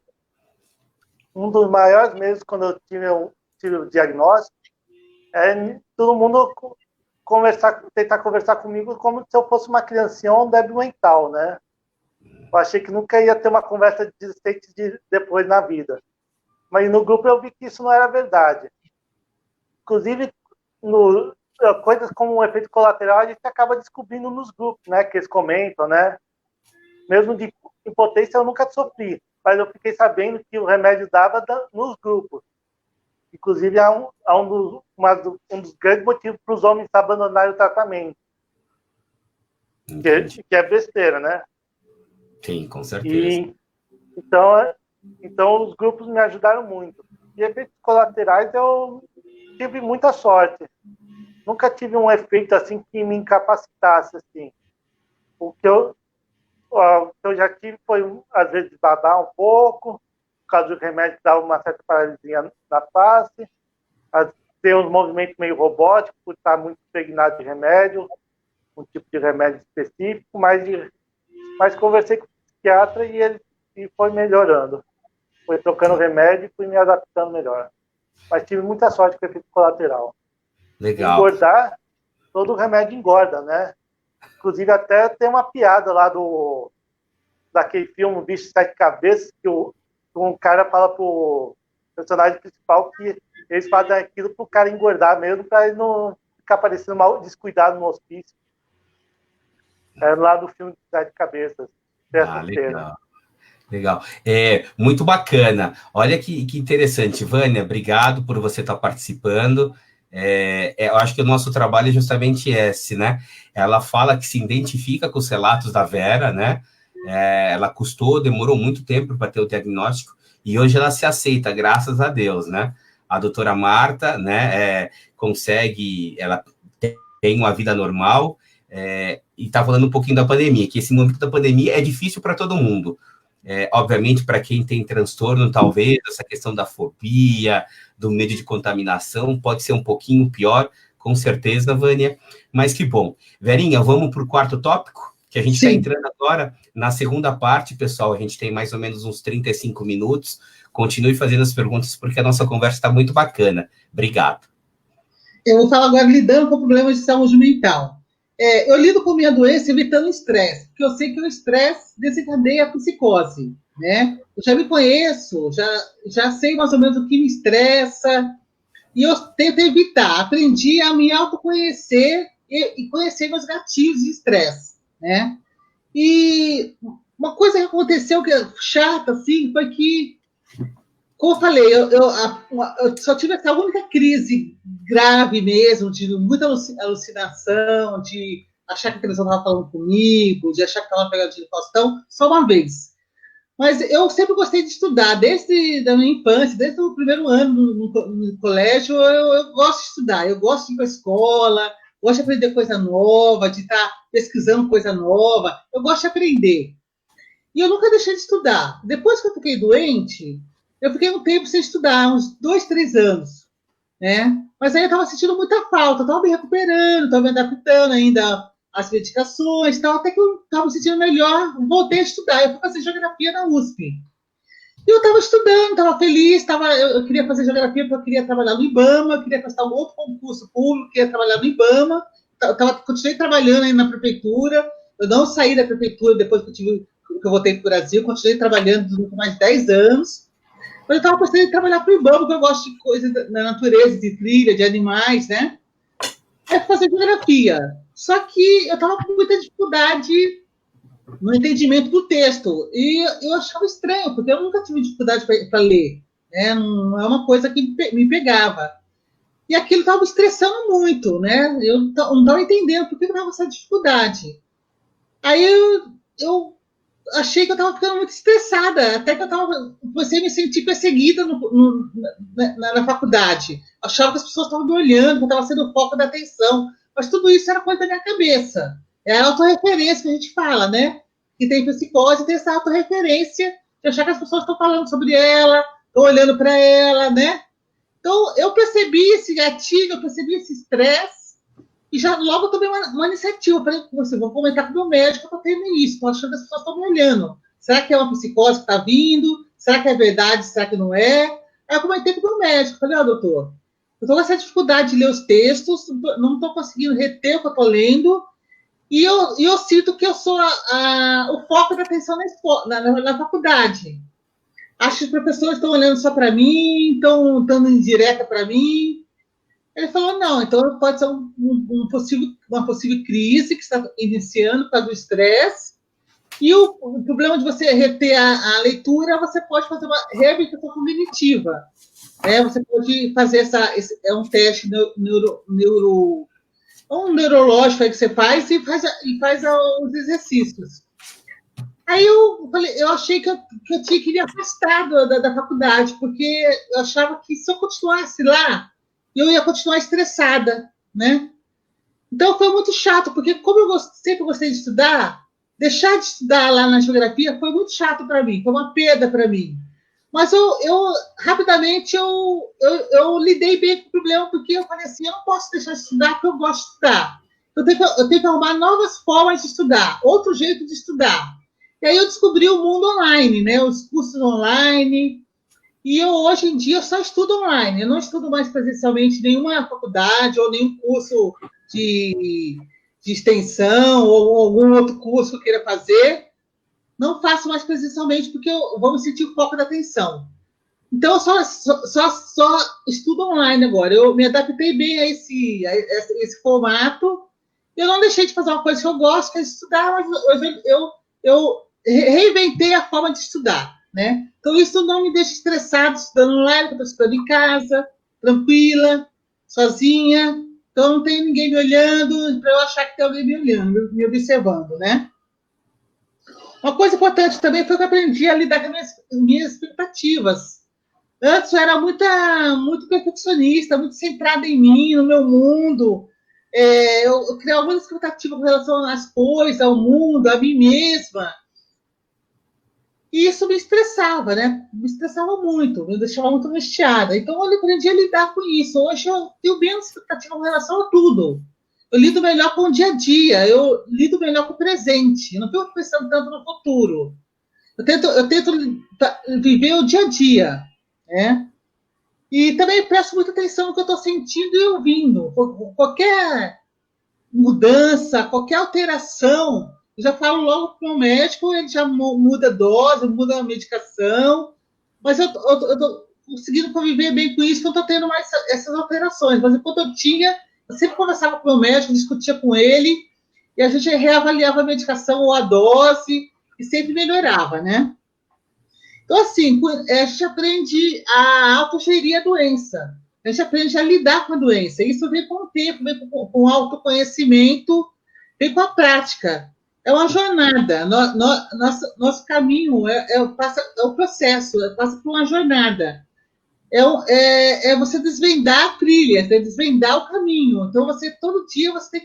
um dos maiores medos quando eu tive o diagnóstico é todo mundo tentar conversar comigo como se eu fosse uma criancinha ou um débil mental, né? Eu achei que nunca ia ter uma conversa decente depois na vida. Mas no grupo eu vi que isso não era verdade. Inclusive, coisas como um efeito colateral a gente acaba descobrindo nos grupos, né? Que eles comentam, né? Mesmo de impotência eu nunca sofri, mas eu fiquei sabendo que o remédio dava nos grupos. Inclusive, é um dos grandes motivos para os homens abandonarem o tratamento. Que é besteira, né? Sim, com certeza. Então, os grupos me ajudaram muito. E efeitos colaterais, eu tive muita sorte. Nunca tive um efeito assim que me incapacitasse. Assim. O que eu já tive foi, às vezes, babar um pouco, por causa do remédio que dava uma certa paralisia na face, ter uns movimentos meio robóticos, por estar muito impregnado de remédio, um tipo de remédio específico, mas conversei com o psiquiatra e foi melhorando. Foi trocando remédio e fui me adaptando melhor. Mas tive muita sorte com o efeito colateral. Legal. Engordar, todo remédio engorda, né? Inclusive, até tem uma piada lá daquele filme Bicho de Sete Cabeças, que um cara fala pro personagem principal que eles fazem aquilo pro cara engordar mesmo, para ele não ficar parecendo mal descuidado no hospício. Lá do filme de Sete Cabeças. Legal. Muito bacana. Olha que interessante. Vânia, obrigado por você estar participando. Eu acho que o nosso trabalho é justamente esse, né? Ela fala que se identifica com os relatos da Vera, né? Ela demorou muito tempo para ter o diagnóstico, e hoje ela se aceita, graças a Deus, né? A doutora Marta, né, consegue, ela tem uma vida normal, e está falando um pouquinho da pandemia, que esse momento da pandemia é difícil para todo mundo. Obviamente, para quem tem transtorno, talvez, essa questão da fobia, do medo de contaminação, pode ser um pouquinho pior, com certeza, Vânia, mas que bom. Verinha, vamos para o quarto tópico? Que a gente está entrando agora na segunda parte, pessoal, a gente tem mais ou menos uns 35 minutos, continue fazendo as perguntas, porque a nossa conversa está muito bacana. Obrigado. Eu vou falar agora lidando com problemas de saúde mental. Eu lido com minha doença evitando o estresse, porque eu sei que o estresse desencadeia a psicose, né? Eu já me conheço, já sei mais ou menos o que me estressa, e eu tento evitar. Aprendi a me autoconhecer e conhecer meus gatilhos de estresse, né? E uma coisa que aconteceu que é chata, assim, foi que, como eu falei, eu só tive essa única crise grave mesmo, de muita alucinação, de achar que a televisão estava falando comigo, de achar que estava pegando de Faustão, só uma vez. Mas eu sempre gostei de estudar, desde a minha infância, desde o primeiro ano no colégio, eu gosto de estudar, eu gosto de ir para a escola, gosto de aprender coisa nova, de estar pesquisando coisa nova, eu gosto de aprender. E eu nunca deixei de estudar. Depois que eu fiquei doente, eu fiquei um tempo sem estudar, uns 2, 3 anos, né? Mas aí eu estava sentindo muita falta, estava me recuperando, estava me adaptando ainda às medicações, tal, até que eu estava me sentindo melhor, voltei a estudar. Eu fui fazer geografia na USP. E eu estava estudando, estava feliz, eu queria fazer geografia porque eu queria trabalhar no IBAMA, eu queria prestar um outro concurso público, queria trabalhar no IBAMA, continuei trabalhando aí na prefeitura, eu não saí da prefeitura depois que eu voltei para o Brasil, continuei trabalhando durante mais de 10 anos, mas eu estava gostando de trabalhar para o IBAMA, porque eu gosto de coisas da natureza, de trilha, de animais, né? É fazer geografia. Só que eu estava com muita dificuldade no entendimento do texto. E eu achava estranho, porque eu nunca tive dificuldade para ler. Né? Não é uma coisa que me pegava. E aquilo estava me estressando muito. Né? Eu não estava entendendo por que eu estava com essa dificuldade. Aí eu achei que eu estava ficando muito estressada, até que comecei a me sentir perseguida na faculdade. Achava que as pessoas estavam me olhando, que eu estava sendo o foco da atenção. Mas tudo isso era coisa da minha cabeça. É a autorreferência que a gente fala, né? Que tem psicose, tem essa autorreferência de achar que as pessoas estão falando sobre ela, estão olhando para ela, né? Então, eu percebi esse gatilho, eu percebi esse estresse, e já logo tomei uma iniciativa. Eu falei, vou comentar com o meu médico, eu estou tendo isso, estou achando que as pessoas estão me olhando. Será que é uma psicose que está vindo? Será que é verdade? Será que não é? Aí eu comentei com o meu médico, falei, doutor, eu estou com essa dificuldade de ler os textos, não estou conseguindo reter o que eu estou lendo, e eu sinto que eu sou o foco da atenção na faculdade. Acho que os professores estão olhando só para mim, estão dando indireta para mim. Ele falou, não, então pode ser uma possível crise que está iniciando por causa do estresse, e o problema de você reter a leitura, você pode fazer uma reabilitação cognitiva. Você pode fazer um teste um neurológico aí que você faz e faz os exercícios. Aí eu achei que eu tinha que me afastar da faculdade, porque eu achava que se eu continuasse lá, eu ia continuar estressada, né? Então foi muito chato, porque como eu sempre gostei de estudar, deixar de estudar lá na geografia foi muito chato para mim, foi uma perda para mim. Mas rapidamente eu lidei bem com o problema, porque eu falei assim, eu não posso deixar de estudar porque eu gosto de estudar. Eu tenho que arrumar novas formas de estudar, outro jeito de estudar. E aí eu descobri o mundo online, né? Os cursos online. E hoje em dia, eu só estudo online. Eu não estudo mais presencialmente nenhuma faculdade ou nenhum curso de extensão ou algum outro curso que eu queira fazer. Não faço mais presencialmente, porque eu vou me sentir o foco da atenção. Então, eu só estudo online agora. Eu me adaptei bem a esse formato. Eu não deixei de fazer uma coisa que eu gosto, que é estudar, mas eu reinventei a forma de estudar, né? Então, isso não me deixa estressado estudando online, porque eu estou estudando em casa, tranquila, sozinha. Então, não tem ninguém me olhando, para eu achar que tem alguém me olhando, me observando, né? Uma coisa importante também foi que eu aprendi a lidar com as minhas expectativas. Antes eu era muito perfeccionista, muito centrada em mim, no meu mundo. Eu criava muita expectativa com relação às coisas, ao mundo, a mim mesma. E isso me estressava, né? Me estressava muito, me deixava muito angustiada. Então eu aprendi a lidar com isso. Hoje eu tenho menos expectativa com relação a tudo. Eu lido melhor com o dia a dia, eu lido melhor com o presente. Eu não estou pensando tanto no futuro. Eu tento viver o dia a dia, né? E também presto muita atenção no que eu estou sentindo e ouvindo. Qualquer mudança, qualquer alteração, eu já falo logo para o médico, ele já muda a dose, muda a medicação, mas eu estou conseguindo conviver bem com isso, que eu estou tendo mais essas alterações. Mas enquanto eu tinha, eu sempre conversava com o meu médico, discutia com ele, e a gente reavaliava a medicação ou a dose, e sempre melhorava, né? Então, assim, a gente aprende a autogerir a doença. A gente aprende a lidar com a doença. Isso vem com o tempo, vem com o autoconhecimento, vem com a prática. É uma jornada. Nosso caminho é o processo, passa por uma jornada. É você desvendar a trilha, desvendar o caminho. Então, todo dia você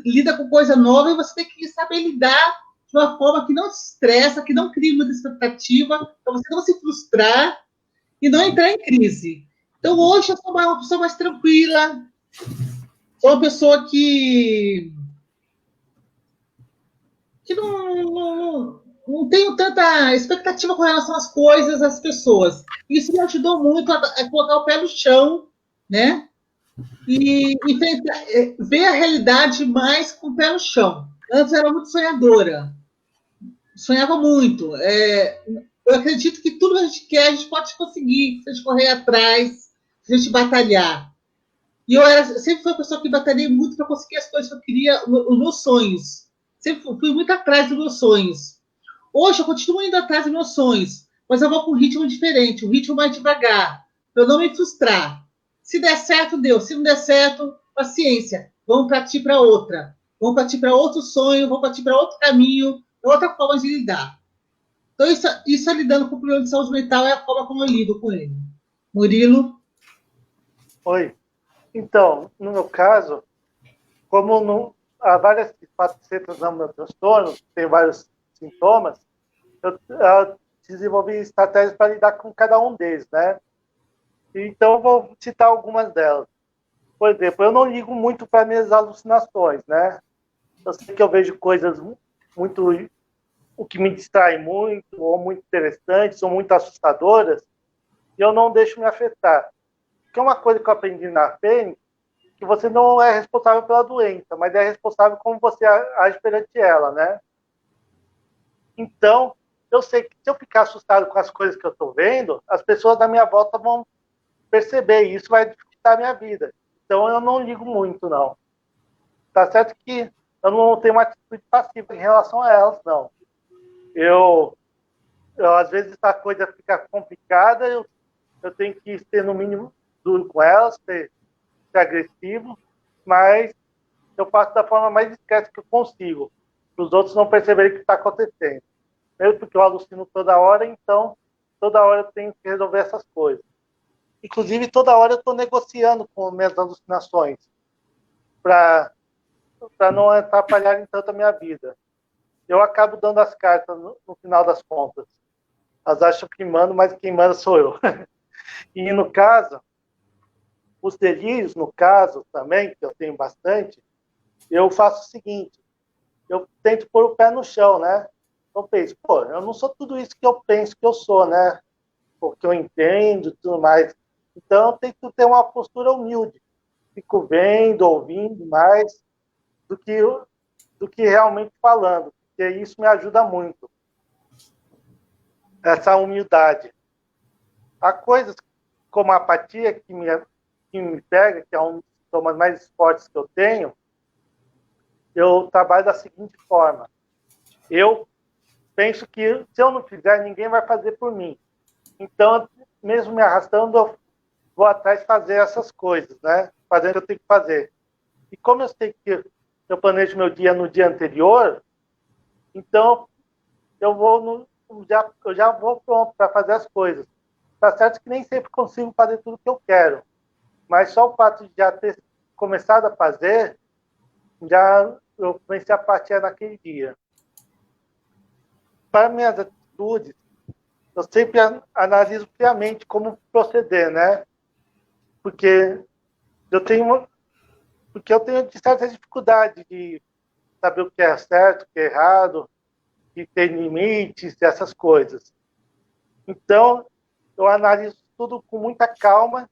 lida com coisa nova e você tem que saber lidar de uma forma que não te estressa, que não cria muita expectativa, para você não se frustrar e não entrar em crise. Então, hoje eu sou uma pessoa mais tranquila, sou uma pessoa que não tenho tanta expectativa com relação às coisas, às pessoas. Isso me ajudou muito a colocar o pé no chão, né? E ver a realidade mais com o pé no chão. Antes eu era muito sonhadora, sonhava muito. Eu acredito que tudo que a gente quer, a gente pode conseguir, se a gente correr atrás, se a gente batalhar. E sempre fui uma pessoa que batalhei muito para conseguir as coisas que eu queria, os meus sonhos. Sempre fui muito atrás dos meus sonhos. Hoje eu continuo indo atrás dos meus sonhos, mas eu vou com um ritmo diferente, um ritmo mais devagar, para eu não me frustrar. Se der certo, deu. Se não der certo, paciência. Vamos partir para outra. Vamos partir para outro sonho, vamos partir para outro caminho, outra forma de lidar. Então, isso lidando com o problema de saúde mental é a forma como eu lido com ele. Murilo? Oi. Então, no meu caso, como não, há várias facetas no meu transtorno, tem vários sintomas, eu desenvolvi estratégias para lidar com cada um deles, né? Então, eu vou citar algumas delas. Por exemplo, eu não ligo muito para minhas alucinações, né? Eu sei que eu vejo coisas muito... o que me distrai muito, ou muito interessantes, ou muito assustadoras, e eu não deixo me afetar. Porque é uma coisa que eu aprendi na FENIC, que você não é responsável pela doença, mas é responsável como você age perante ela, né? Então, eu sei que se eu ficar assustado com as coisas que eu estou vendo, as pessoas da minha volta vão perceber, e isso vai dificultar a minha vida. Então, eu não ligo muito, não. Tá certo que eu não tenho uma atitude passiva em relação a elas, não. Eu às vezes a coisa fica complicada, eu tenho que ser no mínimo duro com elas, ser agressivo, mas eu faço da forma mais discreta que eu consigo, para os outros não perceberem o que está acontecendo. Mesmo porque eu alucino toda hora, então toda hora eu tenho que resolver essas coisas. Inclusive, toda hora eu estou negociando com minhas alucinações, para não atrapalharem tanto a minha vida. Eu acabo dando as cartas no final das contas. Elas acham que mando, mas quem manda sou eu. E no caso, os delírios, no caso também, que eu tenho bastante, eu faço o seguinte, eu tento pôr o pé no chão, né? Eu penso, eu não sou tudo isso que eu penso que eu sou, né? Porque eu entendo e tudo mais. Então, eu tento ter uma postura humilde. Fico vendo, ouvindo mais do que realmente falando, porque isso me ajuda muito. Essa humildade. Há coisas como a apatia que me pega, que é um dos sintomas mais fortes que eu tenho, eu trabalho da seguinte forma. Eu penso que se eu não fizer, ninguém vai fazer por mim. Então, mesmo me arrastando, eu vou atrás fazer essas coisas, né? Fazendo o que eu tenho que fazer. E como eu sei que eu planejo meu dia no dia anterior, então eu já vou pronto para fazer as coisas. Tá certo que nem sempre consigo fazer tudo que eu quero, mas só o fato de já ter começado a fazer, eu comecei a partir naquele dia. Para minhas atitudes, eu sempre analiso friamente como proceder, né? Porque eu tenho de certa dificuldade de saber o que é certo, o que é errado, de ter limites, essas coisas. Então, eu analiso tudo com muita calma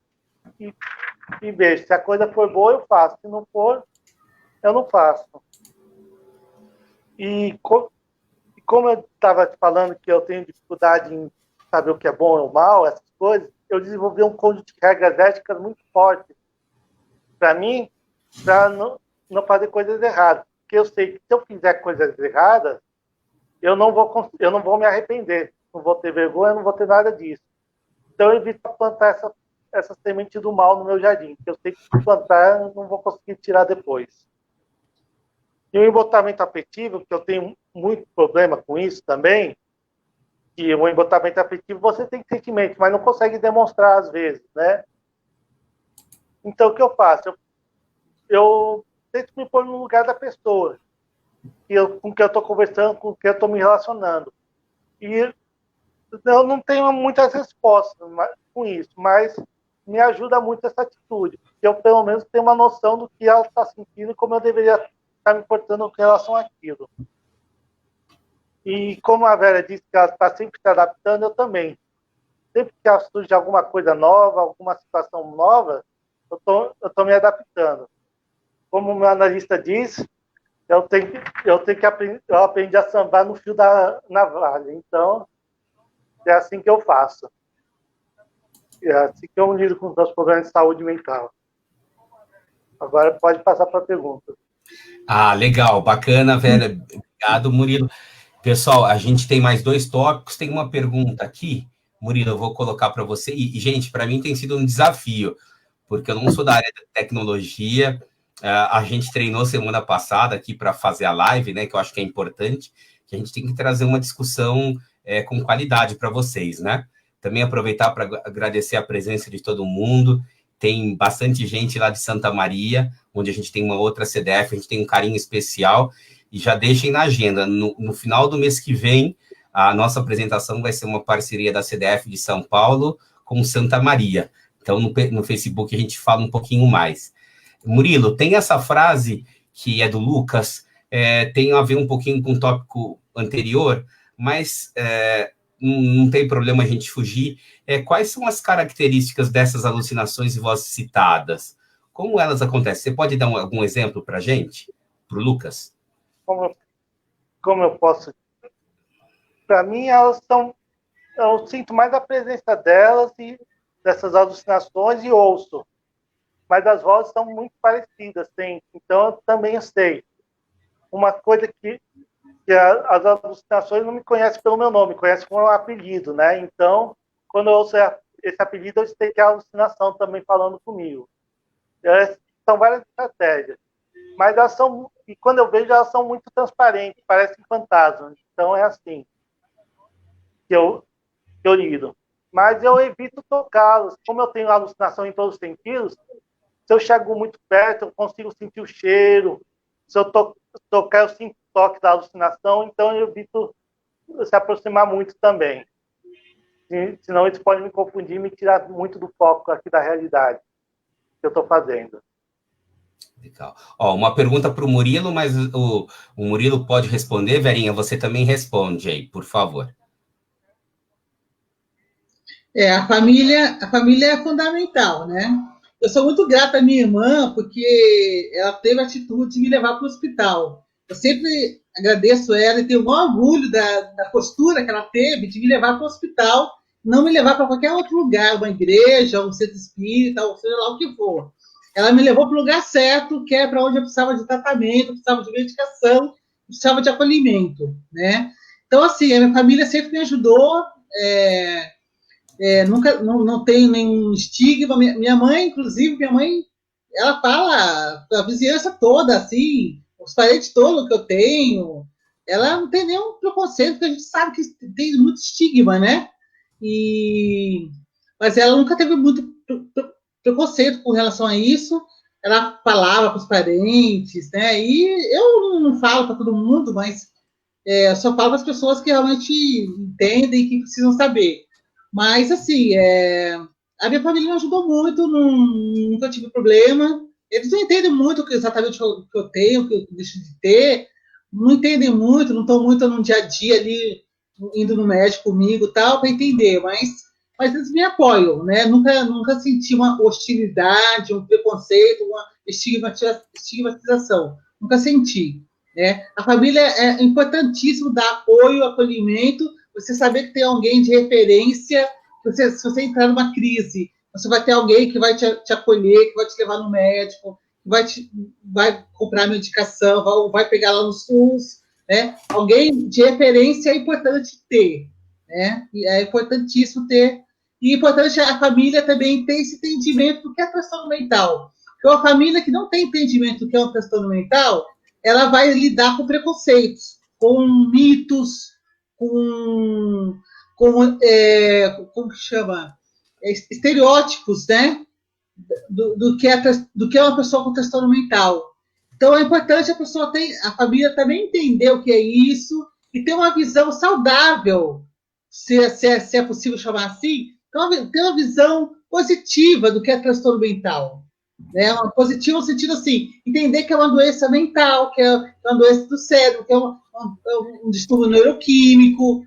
e vejo. Se a coisa for boa, eu faço. Se não for, eu não faço. E como eu estava falando que eu tenho dificuldade em saber o que é bom ou mal, essas coisas, eu desenvolvi um conjunto de regras éticas muito forte para mim, para não fazer coisas erradas. Porque eu sei que se eu fizer coisas erradas, eu não vou me arrepender, não vou ter vergonha, não vou ter nada disso. Então eu evito plantar essa semente do mal no meu jardim, que eu sei que se plantar, eu não vou conseguir tirar depois. E o embotamento afetivo, que eu tenho muito problema com isso também, que o embotamento afetivo, você tem sentimento, mas não consegue demonstrar às vezes, né? Então, o que eu faço? Eu tento me pôr no lugar da pessoa com quem eu estou conversando, com quem eu estou me relacionando. E eu não tenho muitas respostas com isso, mas me ajuda muito essa atitude. Eu, pelo menos, tenho uma noção do que ela está sentindo e como eu deveria estar me portando com relação àquilo. E como a Vera disse que ela está sempre se adaptando, eu também. Sempre que surge alguma coisa nova, alguma situação nova, eu tô me adaptando. Como o meu analista diz, eu aprendi a sambar no fio da navalha. Então, é assim que eu faço. É assim que eu lido com os meus problemas de saúde mental. Agora pode passar para a pergunta. Ah, legal, bacana, Vera. Obrigado, Murilo. Pessoal, a gente tem mais 2 tópicos. Tem uma pergunta aqui, Murilo, eu vou colocar para você. E, gente, para mim tem sido um desafio, porque eu não sou da área da tecnologia. A gente treinou semana passada aqui para fazer a live, né? Que eu acho que é importante, que a gente tem que trazer uma discussão com qualidade para vocês, né? Também aproveitar para agradecer a presença de todo mundo. Tem bastante gente lá de Santa Maria, onde a gente tem uma outra CDF, a gente tem um carinho especial. E já deixem na agenda, no final do mês que vem, a nossa apresentação vai ser uma parceria da CDF de São Paulo com Santa Maria. Então, no Facebook a gente fala um pouquinho mais. Murilo, tem essa frase que é do Lucas, tem a ver um pouquinho com o tópico anterior, mas não tem problema a gente fugir. Quais são as características dessas alucinações e vozes citadas? Como elas acontecem? Você pode dar algum exemplo para a gente? Para o Lucas? Como eu posso... Para mim, elas são... Eu sinto mais a presença delas e dessas alucinações e ouço. Mas as vozes são muito parecidas, sim. Então, eu também sei. Uma coisa que as alucinações não me conhecem pelo meu nome, conhecem como um apelido, né? Então, quando eu ouço esse apelido, eu sei que é a alucinação também falando comigo. São várias estratégias. Mas elas são... E quando eu vejo, elas são muito transparentes, parecem fantasmas. Então, é assim que eu lido. Mas eu evito tocá-los. Como eu tenho alucinação em todos os sentidos, se eu chego muito perto, eu consigo sentir o cheiro. Se eu tocar, eu sinto o toque da alucinação. Então, eu evito se aproximar muito também. Senão, eles podem me confundir e me tirar muito do foco aqui da realidade que eu estou fazendo. Legal. Uma pergunta para o Murilo, mas o Murilo pode responder. Verinha, você também responde aí, por favor. A família é fundamental, né? Eu sou muito grata à minha irmã, porque ela teve a atitude de me levar para o hospital. Eu sempre agradeço ela e tenho o maior orgulho da postura que ela teve de me levar para o hospital, não me levar para qualquer outro lugar, uma igreja, um centro espírita, ou seja lá o que for. Ela me levou para o lugar certo, que é para onde eu precisava de tratamento, precisava de medicação, precisava de acolhimento, né? Então, assim, a minha família sempre me ajudou, nunca, não tenho nenhum estigma. Minha mãe, inclusive, ela fala a vizinhança toda, assim, os parentes todos que eu tenho, ela não tem nenhum preconceito, porque a gente sabe que tem muito estigma, né? Mas ela nunca teve muito preconceito com relação a isso. Ela falava com os parentes, né? E eu não falo para todo mundo, mas eu só falo para as pessoas que realmente entendem e que precisam saber. Mas, assim, a minha família me ajudou muito, nunca tive problema. Eles não entendem muito exatamente o que eu tenho, o que eu deixo de ter, não entendem muito, não estão muito no dia a dia ali, indo no médico comigo e tal, para entender, mas eles me apoiam, né? Nunca senti uma hostilidade, um preconceito, uma estigmatização. Nunca senti, né? A família é importantíssimo dar apoio, acolhimento, você saber que tem alguém de referência, se você entrar numa crise, você vai ter alguém que vai te acolher, que vai te levar no médico, vai comprar medicação, vai pegar lá no SUS, né? Alguém de referência é importante ter, né? E é importantíssimo ter. E é importante a família também ter esse entendimento do que é transtorno mental. Porque uma família que não tem entendimento do que é um transtorno mental, ela vai lidar com preconceitos, com mitos, como que chama? Estereótipos, né? Do que é uma pessoa com transtorno mental. Então é importante a família também entender o que é isso e ter uma visão saudável, se é possível chamar assim, então, ter uma visão positiva do que é transtorno mental. Né? Uma positiva no sentido assim, entender que é uma doença mental, que é uma doença do cérebro, que é um distúrbio neuroquímico,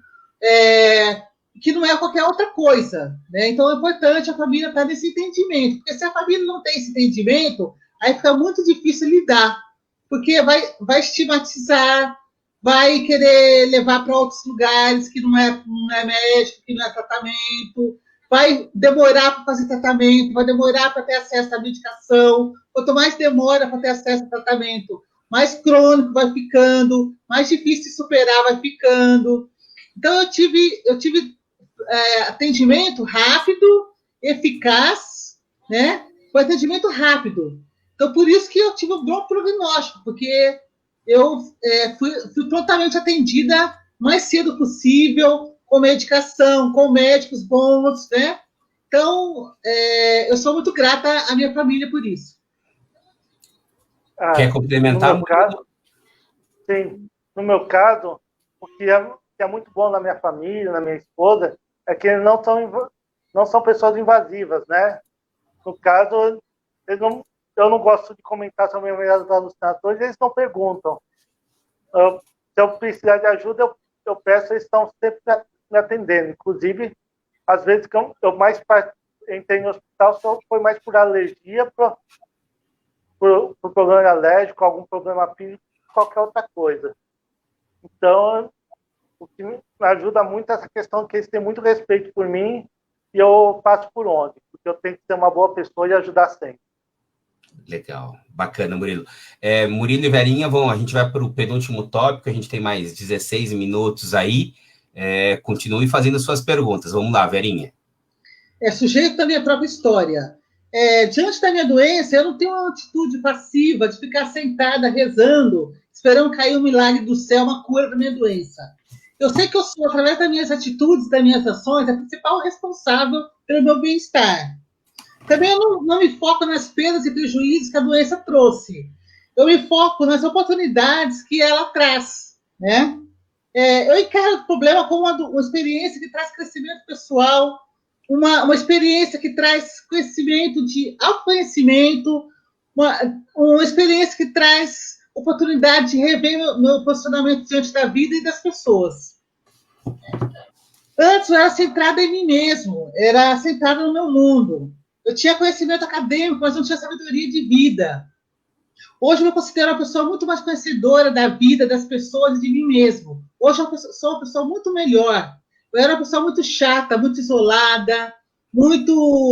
que não é qualquer outra coisa. Né? Então é importante a família estar nesse entendimento, porque se a família não tem esse entendimento, aí fica muito difícil lidar, porque vai estigmatizar, vai querer levar para outros lugares que não é médico, que não é tratamento, vai demorar para fazer tratamento, vai demorar para ter acesso à medicação. Quanto mais demora para ter acesso ao tratamento, mais crônico vai ficando, mais difícil de superar vai ficando. Então, eu tive atendimento rápido, eficaz, né? Foi atendimento rápido. Então, por isso que eu tive um bom prognóstico, porque eu fui prontamente atendida o mais cedo possível, com medicação, com médicos bons, né? Então, eu sou muito grata à minha família por isso. Quer complementar? No meu caso, sim. No meu caso, o que é muito bom na minha família, na minha esposa, é que eles não são pessoas invasivas, né? No caso, eu não gosto de comentar sobre as alucinações, eles não perguntam. Se eu precisar de ajuda, eu peço, eles estão sempre me atendendo. Inclusive, às vezes que eu mais entrei no hospital foi mais por alergia, por problema alérgico, algum problema físico, qualquer outra coisa. Então, o que me ajuda muito é essa questão que eles têm muito respeito por mim e eu passo por onde, porque eu tenho que ser uma boa pessoa e ajudar sempre. Legal, bacana, Murilo. Murilo e Verinha, a gente vai para o penúltimo tópico, a gente tem mais 16 minutos aí. Continue fazendo suas perguntas. Vamos lá, Verinha. Sujeito da minha própria história. Diante da minha doença, eu não tenho uma atitude passiva de ficar sentada rezando, esperando cair um milagre do céu, uma cura da minha doença. Eu sei que eu sou, através das minhas atitudes, das minhas ações, a principal responsável pelo meu bem-estar. Também eu não me foco nas perdas e prejuízos que a doença trouxe. Eu me foco nas oportunidades que ela traz, né? Eu encaro o problema como uma experiência que traz crescimento pessoal, uma experiência que traz conhecimento de autoconhecimento, uma experiência que traz oportunidade de rever meu posicionamento diante da vida e das pessoas. Antes eu era centrada em mim mesmo, era centrada no meu mundo. Eu tinha conhecimento acadêmico, mas não tinha sabedoria de vida. Hoje eu me considero uma pessoa muito mais conhecedora da vida, das pessoas e de mim mesmo. Hoje eu sou uma pessoa muito melhor. Eu era uma pessoa muito chata, muito isolada,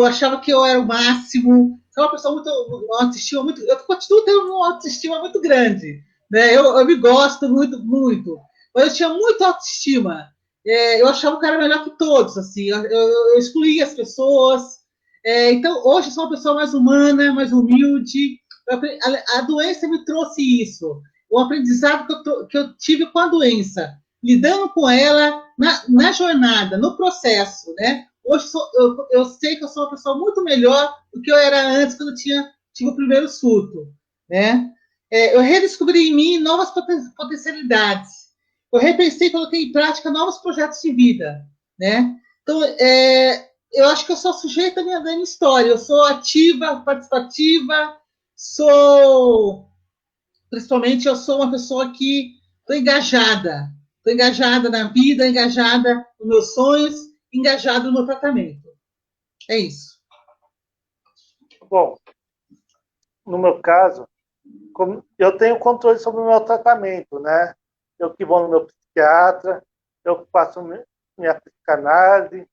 achava que eu era o máximo. Sou uma pessoa uma autoestima muito. Eu continuo tendo uma autoestima muito grande, né? Eu me gosto muito, muito. Mas eu tinha muita autoestima. Eu achava que eu era melhor que todos, assim. Eu excluía as pessoas. Então, hoje eu sou uma pessoa mais humana, mais humilde. A doença me trouxe isso. o aprendizado que eu tive com a doença, lidando com ela na jornada, no processo, né? Hoje eu sei que eu sou uma pessoa muito melhor do que eu era antes, quando eu tive o primeiro surto, né? Eu redescobri em mim novas potencialidades. Eu repensei e coloquei em prática novos projetos de vida, né? Então, eu acho que eu sou sujeita da minha história. Eu sou ativa, participativa, principalmente, eu sou uma pessoa que estou engajada. Estou engajada na vida, engajada nos meus sonhos, engajada no meu tratamento. É isso. Bom, no meu caso, eu tenho controle sobre o meu tratamento, né? Eu que vou no meu psiquiatra, eu faço minha psicanálise,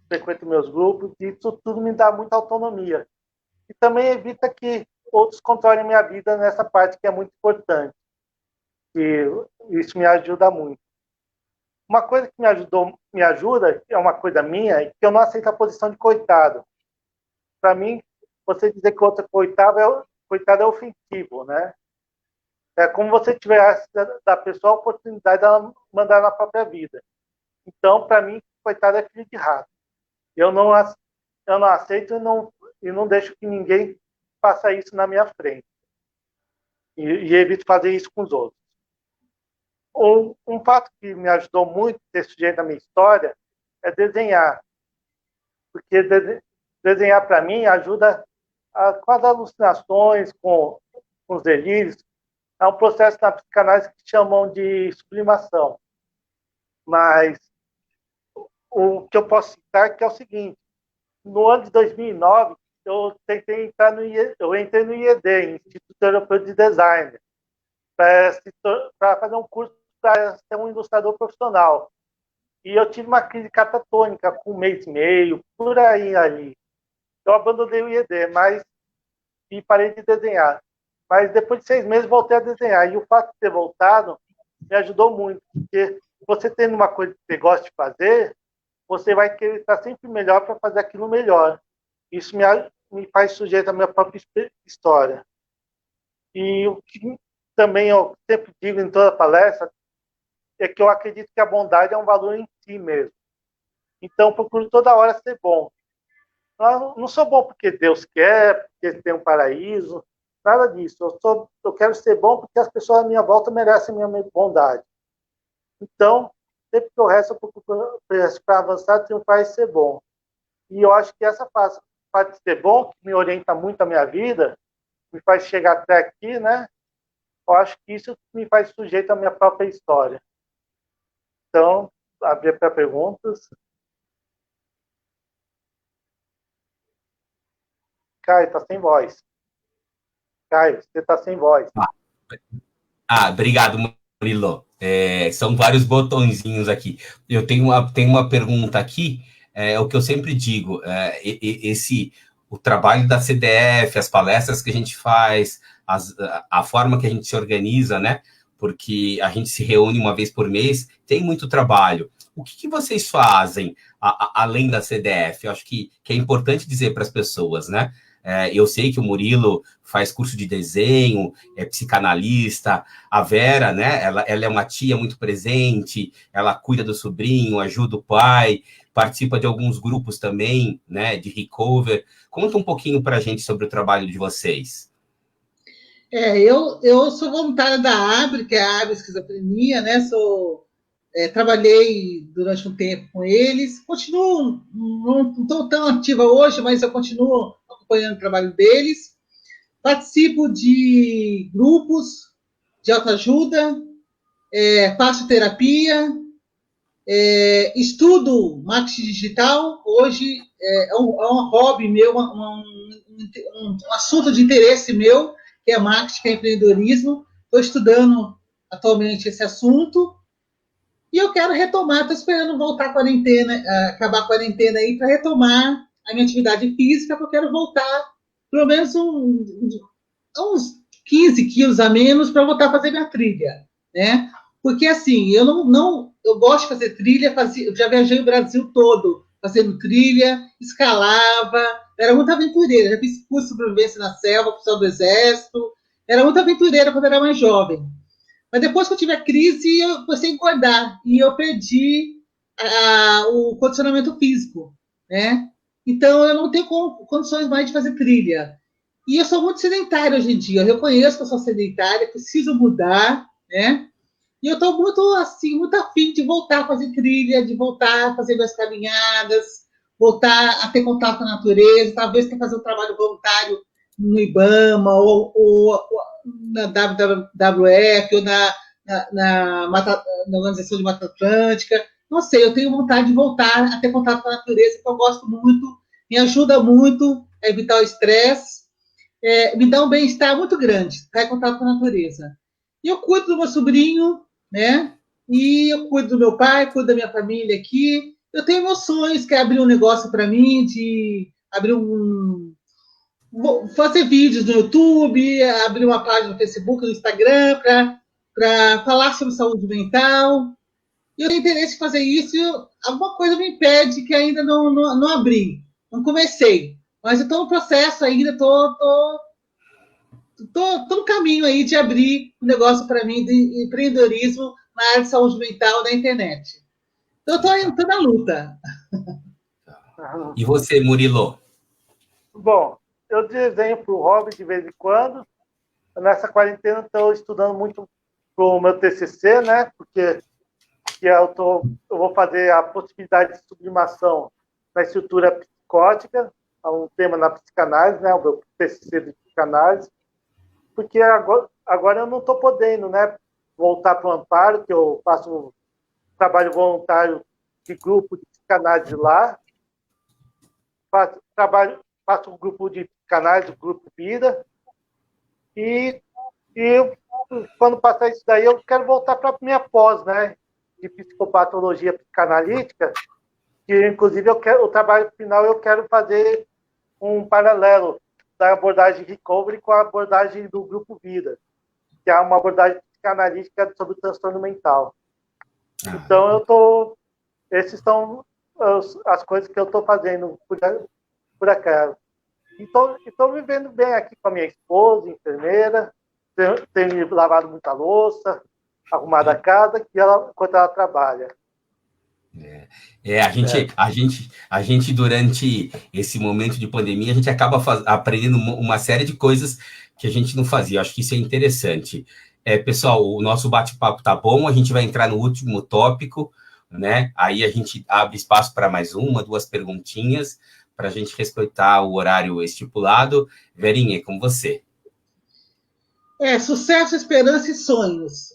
frequento meus grupos, e isso tudo me dá muita autonomia. E também evita que outros controlem minha vida nessa parte que é muito importante. E isso me ajuda muito. Uma coisa que me ajuda, é uma coisa minha, é que eu não aceito a posição de coitado. Para mim, você dizer que o outro é coitado é ofensivo, né? É como você tiver da pessoa a oportunidade de ela mandar na própria vida. Então, para mim, coitado é filho de rato. Eu não aceito e não deixo que ninguém faça isso na minha frente. E evito fazer isso com os outros. Um fato que me ajudou muito a ter sujeito à minha história é desenhar. Porque desenhar, para mim, ajuda com as alucinações, com os delírios. É um processo na psicanálise que chamam de sublimação. Mas o que eu posso citar que é o seguinte: no ano de 2009, eu tentei entrar eu entrei no IED, Instituto Europeu de Design, para fazer um curso para ser um ilustrador profissional. E eu tive uma crise catatônica com 1 mês e meio, por aí ali. Eu abandonei o IED, e parei de desenhar. Mas depois de 6 meses voltei a desenhar. E o fato de ter voltado me ajudou muito, porque você tendo uma coisa que você gosta de fazer, você vai querer estar sempre melhor para fazer aquilo melhor. Isso me faz sujeito à minha própria história. E o que também eu sempre digo em toda palestra é que eu acredito que a bondade é um valor em si mesmo. Então, procuro toda hora ser bom. Eu não sou bom porque Deus quer, porque tem um paraíso, nada disso. Eu quero ser bom porque as pessoas à minha volta merecem a minha bondade. Então, sempre que eu resto, eu procuro para avançar, triunfar e ser bom. E eu acho que essa parte de ser bom, que me orienta muito a minha vida, me faz chegar até aqui, né? Eu acho que isso me faz sujeito à minha própria história. Então, abrir para perguntas. Caio, está sem voz. Caio, você está sem voz. Obrigado, Murilo. São vários botõezinhos aqui. Eu tenho uma pergunta aqui, o que eu sempre digo, o trabalho da CDF, as palestras que a gente faz, a forma que a gente se organiza, né? Porque a gente se reúne uma vez por mês, tem muito trabalho. O que vocês fazem além da CDF? Eu acho que é importante dizer para as pessoas, né? Eu sei que o Murilo faz curso de desenho, é psicanalista, a Vera, né? Ela é uma tia muito presente, ela cuida do sobrinho, ajuda o pai, participa de alguns grupos também, né? De recover. Conta um pouquinho para a gente sobre o trabalho de vocês. Eu sou voluntária da ABRE, que é a ABRE Esquizofrenia, né? Trabalhei durante um tempo com eles, continuo, não estou tão ativa hoje, mas eu continuo acompanhando o trabalho deles. Participo de grupos de autoajuda, faço terapia, estudo marketing digital. Hoje é um hobby meu, um assunto de interesse meu, que é marketing, que é empreendedorismo. Estou estudando atualmente esse assunto. E eu quero retomar, estou esperando voltar a quarentena, acabar a quarentena aí, para retomar a minha atividade física, porque eu quero voltar pelo menos uns 15 quilos a menos para voltar a fazer minha trilha, né? Porque, assim, eu gosto de fazer trilha, eu já viajei o Brasil todo fazendo trilha, escalava, era muito aventureira, já fiz curso de sobrevivência na selva, oficial do Exército, era muito aventureira quando era mais jovem. Mas depois que eu tive a crise, eu comecei a engordar e eu perdi o condicionamento físico, né? Então, eu não tenho condições mais de fazer trilha. E eu sou muito sedentária hoje em dia. Eu reconheço que eu sou sedentária, preciso mudar, né? E eu estou muito, assim, muito afim de voltar a fazer trilha, de voltar a fazer minhas caminhadas, voltar a ter contato com a natureza, talvez ter fazer um trabalho voluntário no IBAMA ou na WWF ou na Organização de Mata Atlântica. Não sei, eu tenho vontade de voltar a ter contato com a natureza, que eu gosto muito, me ajuda muito a evitar o estresse, me dá um bem-estar muito grande, estar em contato com a natureza. E eu cuido do meu sobrinho, né? E eu cuido do meu pai, cuido da minha família aqui. Eu tenho meus sonhos, que é abrir um negócio para mim, de abrir fazer vídeos no YouTube, abrir uma página no Facebook, no Instagram, para falar sobre saúde mental. E eu tenho interesse em fazer isso, e alguma coisa me impede que ainda não abri, não comecei. Mas eu estou no processo ainda, estou no caminho aí de abrir um negócio para mim de empreendedorismo na área de saúde mental da internet. Então, eu estou na luta. E você, Murilo? Bom, eu desenho para o hobby de vez em quando. Nessa quarentena, estou estudando muito para o meu TCC, né? Porque eu vou fazer a possibilidade de sublimação na estrutura psicótica, é um tema na psicanálise, né? O meu TCC de psicanálise. Porque agora eu não estou podendo, né? Voltar para o Amparo, que eu faço um trabalho voluntário de grupo de psicanálise lá. Faço um grupo de psicanálise, o grupo Vida. E quando passar isso daí, eu quero voltar para a minha pós, né? De psicopatologia psicanalítica, que inclusive o trabalho final eu quero fazer um paralelo da abordagem recovery com a abordagem do grupo Vida, que é uma abordagem psicanalítica sobre o transtorno mental. Então, esses são as coisas que eu estou fazendo por acaso. Estou vivendo bem aqui com a minha esposa, enfermeira, tenho lavado muita louça, arrumado a casa, enquanto ela trabalha. A gente durante esse momento de pandemia, a gente acaba aprendendo uma série de coisas que a gente não fazia. Eu acho que isso é interessante. Pessoal, o nosso bate-papo tá bom, a gente vai entrar no último tópico, né? Aí a gente abre espaço para mais duas perguntinhas, para a gente respeitar o horário estipulado. Verinha, é com você. Sucesso, esperança e sonhos.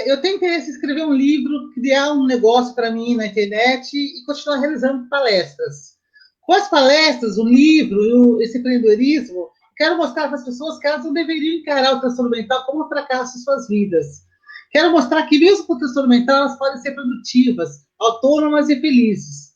Eu tenho interesse em escrever um livro, criar um negócio para mim na internet e continuar realizando palestras. Com as palestras, o livro, esse empreendedorismo, quero mostrar para as pessoas que elas não deveriam encarar o transtorno mental como um fracasso em suas vidas. Quero mostrar que, mesmo com o transtorno mental, elas podem ser produtivas, autônomas e felizes.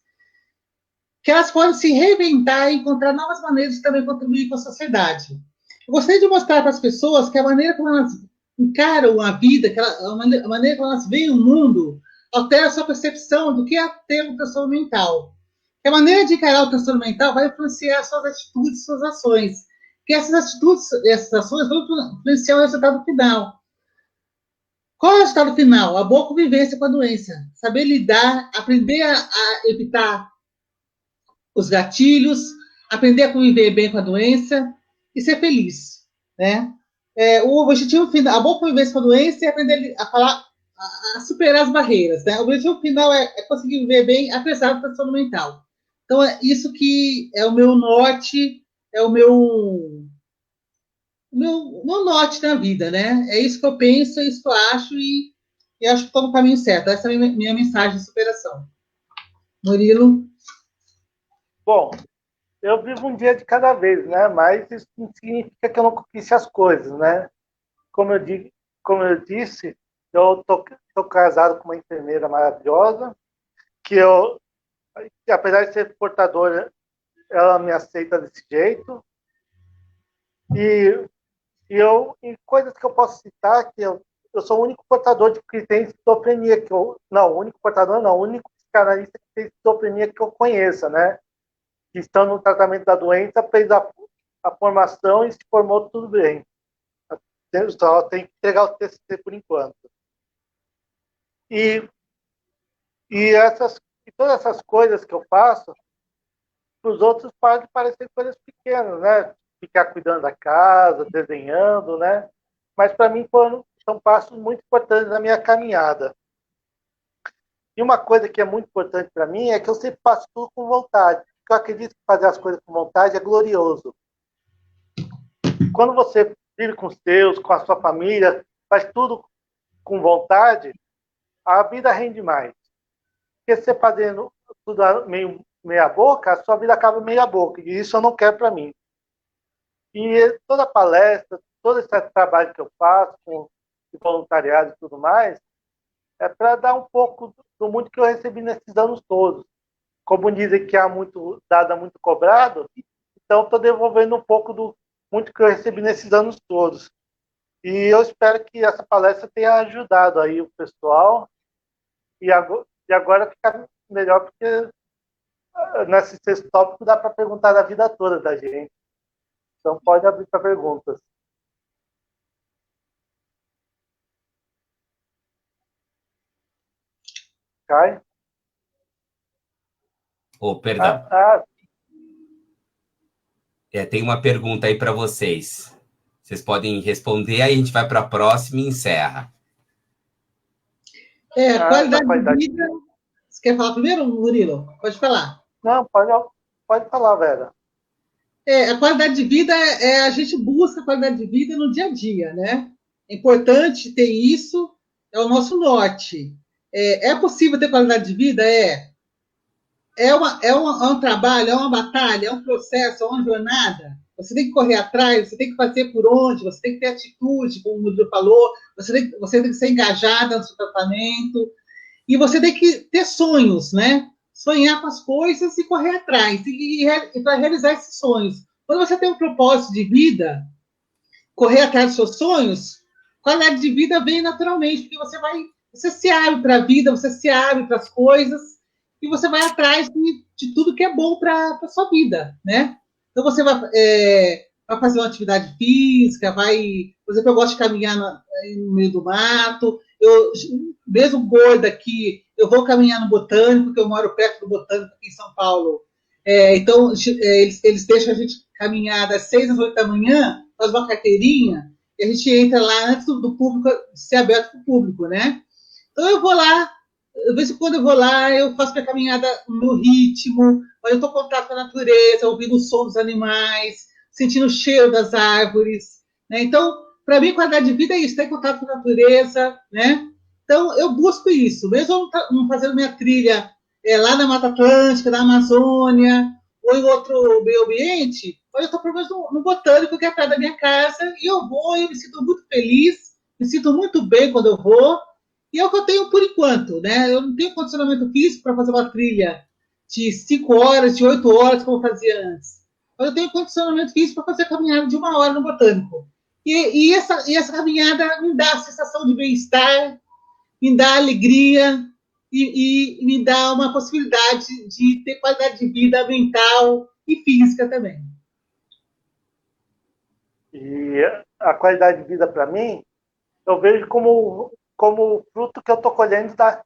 Que elas podem se reinventar e encontrar novas maneiras de também contribuir com a sociedade. Eu gostaria de mostrar para as pessoas que a maneira como elas encaram a vida, a maneira como elas veem o mundo, altera a sua percepção do que é ter um transtorno mental. Que a maneira de encarar o transtorno mental vai influenciar suas atitudes, suas ações. Que essas atitudes, essas ações vão influenciar o resultado final. Qual é o resultado final? A boa convivência com a doença. Saber lidar, aprender a evitar os gatilhos, aprender a conviver bem com a doença e ser feliz, né? O objetivo final, a boa convivência com a doença é aprender a superar as barreiras, né? O objetivo final é conseguir viver bem apesar do transtorno mental. Então, é isso que é o meu norte, é o meu norte na vida, né? É isso que eu penso, é isso que eu acho e acho que estou no caminho certo. Essa é a minha mensagem de superação. Murilo? Bom, eu vivo um dia de cada vez, né? Mas isso não significa que eu não conquiste as coisas, né? Como eu disse, eu tô casado com uma enfermeira maravilhosa, que apesar de ser portadora, ela me aceita desse jeito. E coisas que eu posso citar, que eu sou o único portador que tem esquizofrenia, o único psicanalista que tem esquizofrenia que eu conheça, né? Que estão no tratamento da doença, fez a formação e se formou tudo bem. Só tem que entregar o TCC por enquanto. E, e todas essas coisas que eu faço, para os outros pode parecer coisas pequenas, né? Ficar cuidando da casa, desenhando, né? Mas para mim são passos muito importantes na minha caminhada. E uma coisa que é muito importante para mim é que eu sempre faço tudo com vontade. Porque eu acredito que fazer as coisas com vontade é glorioso. Quando você vive com os seus, com a sua família, faz tudo com vontade, a vida rende mais. Porque você fazendo tudo meia boca, a sua vida acaba meia boca. E isso eu não quero para mim. E toda palestra, todo esse trabalho que eu faço, com voluntariado e tudo mais, é para dar um pouco do muito que eu recebi nesses anos todos. Como dizem que há muito dado, há muito cobrado, então estou devolvendo um pouco do muito que eu recebi nesses anos todos. E eu espero que essa palestra tenha ajudado aí o pessoal. E agora fica melhor, porque nesse sexto tópico dá para perguntar da vida toda da gente. Então pode abrir para perguntas. Cai? Oh, perdão. Tem uma pergunta aí para vocês. Vocês podem responder, aí a gente vai para a próxima e encerra. Qualidade de vida. Você quer falar primeiro, Murilo? Pode falar. Não, pode falar, Vera. A qualidade de vida a gente busca a qualidade de vida no dia a dia, né? É importante ter isso, é o nosso norte. É possível ter qualidade de vida? É um trabalho, é uma batalha, é um processo, é uma jornada. Você tem que correr atrás, você tem que fazer por onde, você tem que ter atitude, como o Murilo falou, você tem que ser engajada no seu tratamento, e você tem que ter sonhos, né? Sonhar com as coisas e correr atrás, e para realizar esses sonhos. Quando você tem um propósito de vida, correr atrás dos seus sonhos, qualidade de vida vem naturalmente, porque você se abre para a vida, você se abre para as coisas, e você vai atrás de tudo que é bom para a sua vida, né? Então você vai fazer uma atividade física, por exemplo, eu gosto de caminhar no meio do mato, eu, mesmo gorda aqui, eu vou caminhar no Botânico, porque eu moro perto do Botânico aqui em São Paulo. Então, eles deixam a gente caminhar das 6 às 8 da manhã, faz uma carteirinha, e a gente entra lá antes do público ser aberto para o público, né? Então, eu vou lá, de vez em quando eu vou lá, eu faço minha caminhada no ritmo, eu estou em contato com a natureza, ouvindo o som dos animais, sentindo o cheiro das árvores, né? Então, para mim, qualidade de vida é isso, ter contato com a natureza, né? Então, eu busco isso, mesmo não fazendo minha trilha lá na Mata Atlântica, na Amazônia, ou em outro meio ambiente, eu estou pelo menos no Botânico, que é perto da minha casa, e eu vou, eu me sinto muito feliz, me sinto muito bem quando eu vou, e é o que eu tenho por enquanto, né? Eu não tenho condicionamento físico para fazer uma trilha de 5 horas, de 8 horas, como eu fazia antes. Mas eu tenho condicionamento físico para fazer a caminhada de 1 hora no Botânico. E essa caminhada me dá a sensação de bem-estar, me dá alegria e me dá uma possibilidade de ter qualidade de vida mental e física também. E a qualidade de vida, para mim, eu vejo como o fruto que eu estou colhendo da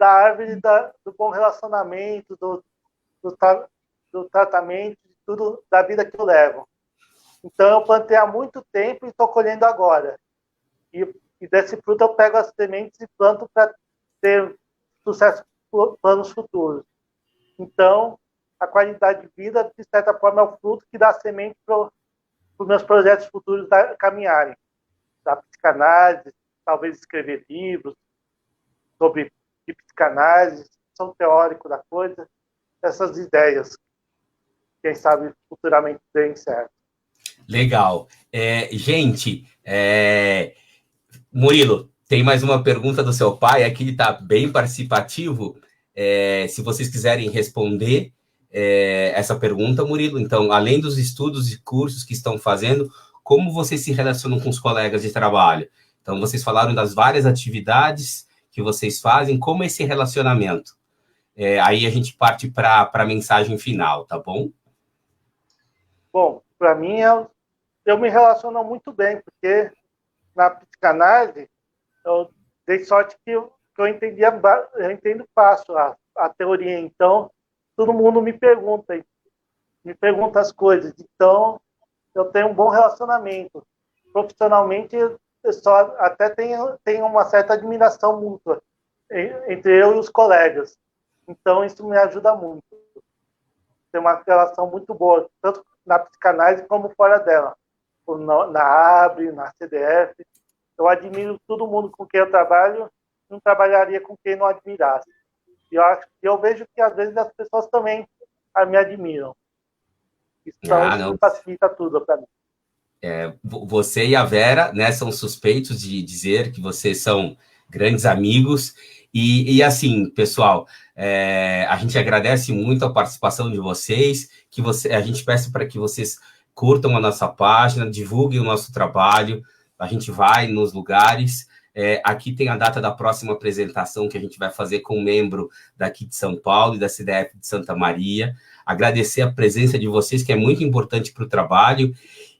árvore do bom relacionamento, do tratamento, de tudo da vida que eu levo. Então, eu plantei há muito tempo e estou colhendo agora. E desse fruto eu pego as sementes e planto para ter sucesso nos planos futuros. Então, a qualidade de vida, de certa forma, é o fruto que dá semente para os meus projetos futuros caminharem. Da psicanálise, talvez escrever livros sobre psicanálise, são teórico da coisa, essas ideias, quem sabe futuramente deem certo. Legal. Gente, Murilo, tem mais uma pergunta do seu pai, aqui ele está bem participativo. Se vocês quiserem responder essa pergunta, Murilo, então, além dos estudos e cursos que estão fazendo, como vocês se relacionam com os colegas de trabalho? Então, vocês falaram das várias atividades que vocês fazem, como é esse relacionamento? Aí a gente parte para a mensagem final, tá bom? Bom, para mim, eu me relaciono muito bem, porque na psicanálise, eu dei sorte que que eu entendo fácil a teoria, então todo mundo me pergunta as coisas, então eu tenho um bom relacionamento. Profissionalmente, eu só até tenho uma certa admiração mútua entre eu e os colegas, então isso me ajuda muito. Tem uma relação muito boa, tanto na psicanálise como fora dela, na ABRE, na CDF. Eu admiro todo mundo com quem eu trabalho, não trabalharia com quem não admirasse. E eu vejo que, às vezes, as pessoas também me admiram. Isso facilita tudo para mim. Você e a Vera, né, são suspeitos de dizer que vocês são grandes amigos. E assim, pessoal, a gente agradece muito a participação de vocês, a gente peça para que vocês curtam a nossa página, divulguem o nosso trabalho, a gente vai nos lugares. Aqui tem a data da próxima apresentação que a gente vai fazer com um membro daqui de São Paulo e da CDF de Santa Maria. Agradecer a presença de vocês, que é muito importante para o trabalho.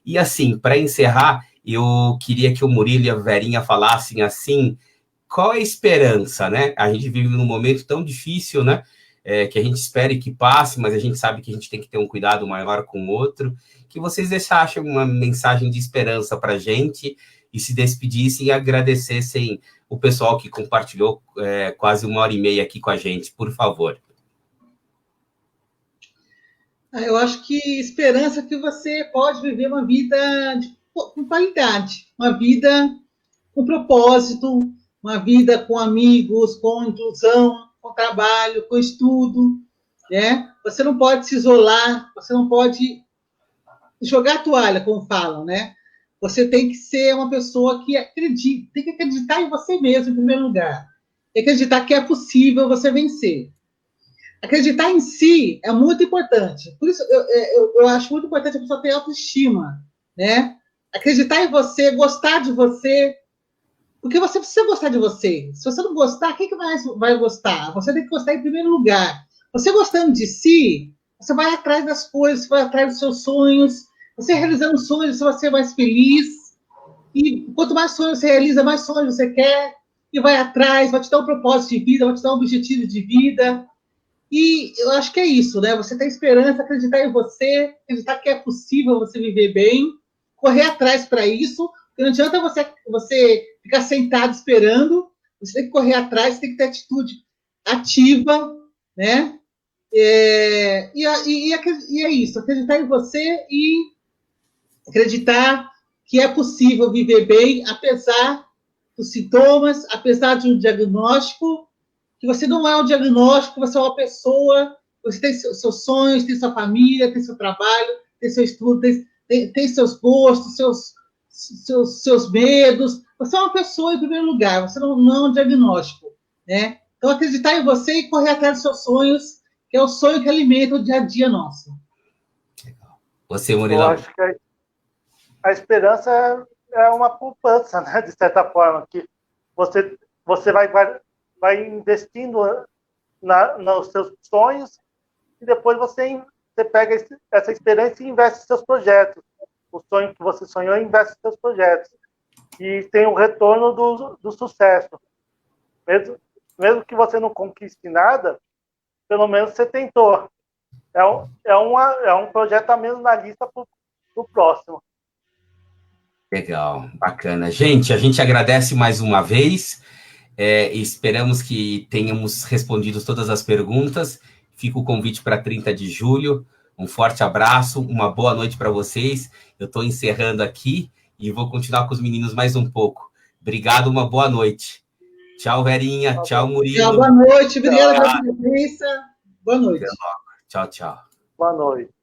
E assim, para encerrar, eu queria que o Murilo e a Verinha falassem assim, qual é a esperança, né? A gente vive num momento tão difícil, né? Que a gente espere que passe, mas a gente sabe que a gente tem que ter um cuidado maior com o outro. Que vocês deixassem uma mensagem de esperança para a gente e se despedissem e agradecessem o pessoal que compartilhou quase 1h30 aqui com a gente, por favor. Eu acho que esperança é que você pode viver uma vida com qualidade, uma vida com propósito, uma vida com amigos, com inclusão, com trabalho, com estudo, né? Você não pode se isolar, você não pode jogar a toalha, como falam, né? Você tem que ser uma pessoa que acredita, tem que acreditar em você mesmo, em primeiro lugar. E acreditar que é possível você vencer. Acreditar em si é muito importante. Por isso, eu acho muito importante a pessoa ter autoestima, né? Acreditar em você, gostar de você, porque você precisa gostar de você. Se você não gostar, quem que vai gostar? Você tem que gostar em primeiro lugar. Você gostando de si, você vai atrás das coisas, você vai atrás dos seus sonhos. Você realizando sonhos, você vai ser mais feliz. E quanto mais sonhos você realiza, mais sonhos você quer. E vai atrás, vai te dar um propósito de vida, vai te dar um objetivo de vida. E eu acho que é isso, né? Você ter esperança, acreditar em você, acreditar que é possível você viver bem, correr atrás para isso. Porque não adianta você ficar sentado esperando. Você tem que correr atrás, você tem que ter atitude ativa, né? E é isso, acreditar em você e acreditar que é possível viver bem, apesar dos sintomas, apesar de um diagnóstico, que você não é um diagnóstico, você é uma pessoa, você tem seus sonhos, tem sua família, tem seu trabalho, tem seu estudo, tem seus gostos, seus medos. Você é uma pessoa em primeiro lugar, você não é um diagnóstico, né? Então, acreditar em você e correr atrás dos seus sonhos, que é o sonho que alimenta o dia a dia nosso. Você, Murilo? Eu acho que a esperança é uma poupança, né, de certa forma, que você vai investindo nos seus sonhos e depois você pega essa esperança e investe em seus projetos. O sonho que você sonhou, investe em seus projetos. E tem o retorno do sucesso. Mesmo que você não conquiste nada, pelo menos você tentou. É um projeto a menos na lista para o próximo. Legal, bacana. Gente, a gente agradece mais uma vez. Esperamos que tenhamos respondido todas as perguntas. Fica o convite para 30 de julho. Um forte abraço, uma boa noite para vocês. Eu estou encerrando aqui e vou continuar com os meninos mais um pouco. Obrigado, uma boa noite. Tchau, Verinha. Tchau, Murilo. Tchau, boa noite. Obrigada pela presença. Boa noite. Tchau, tchau. Boa noite.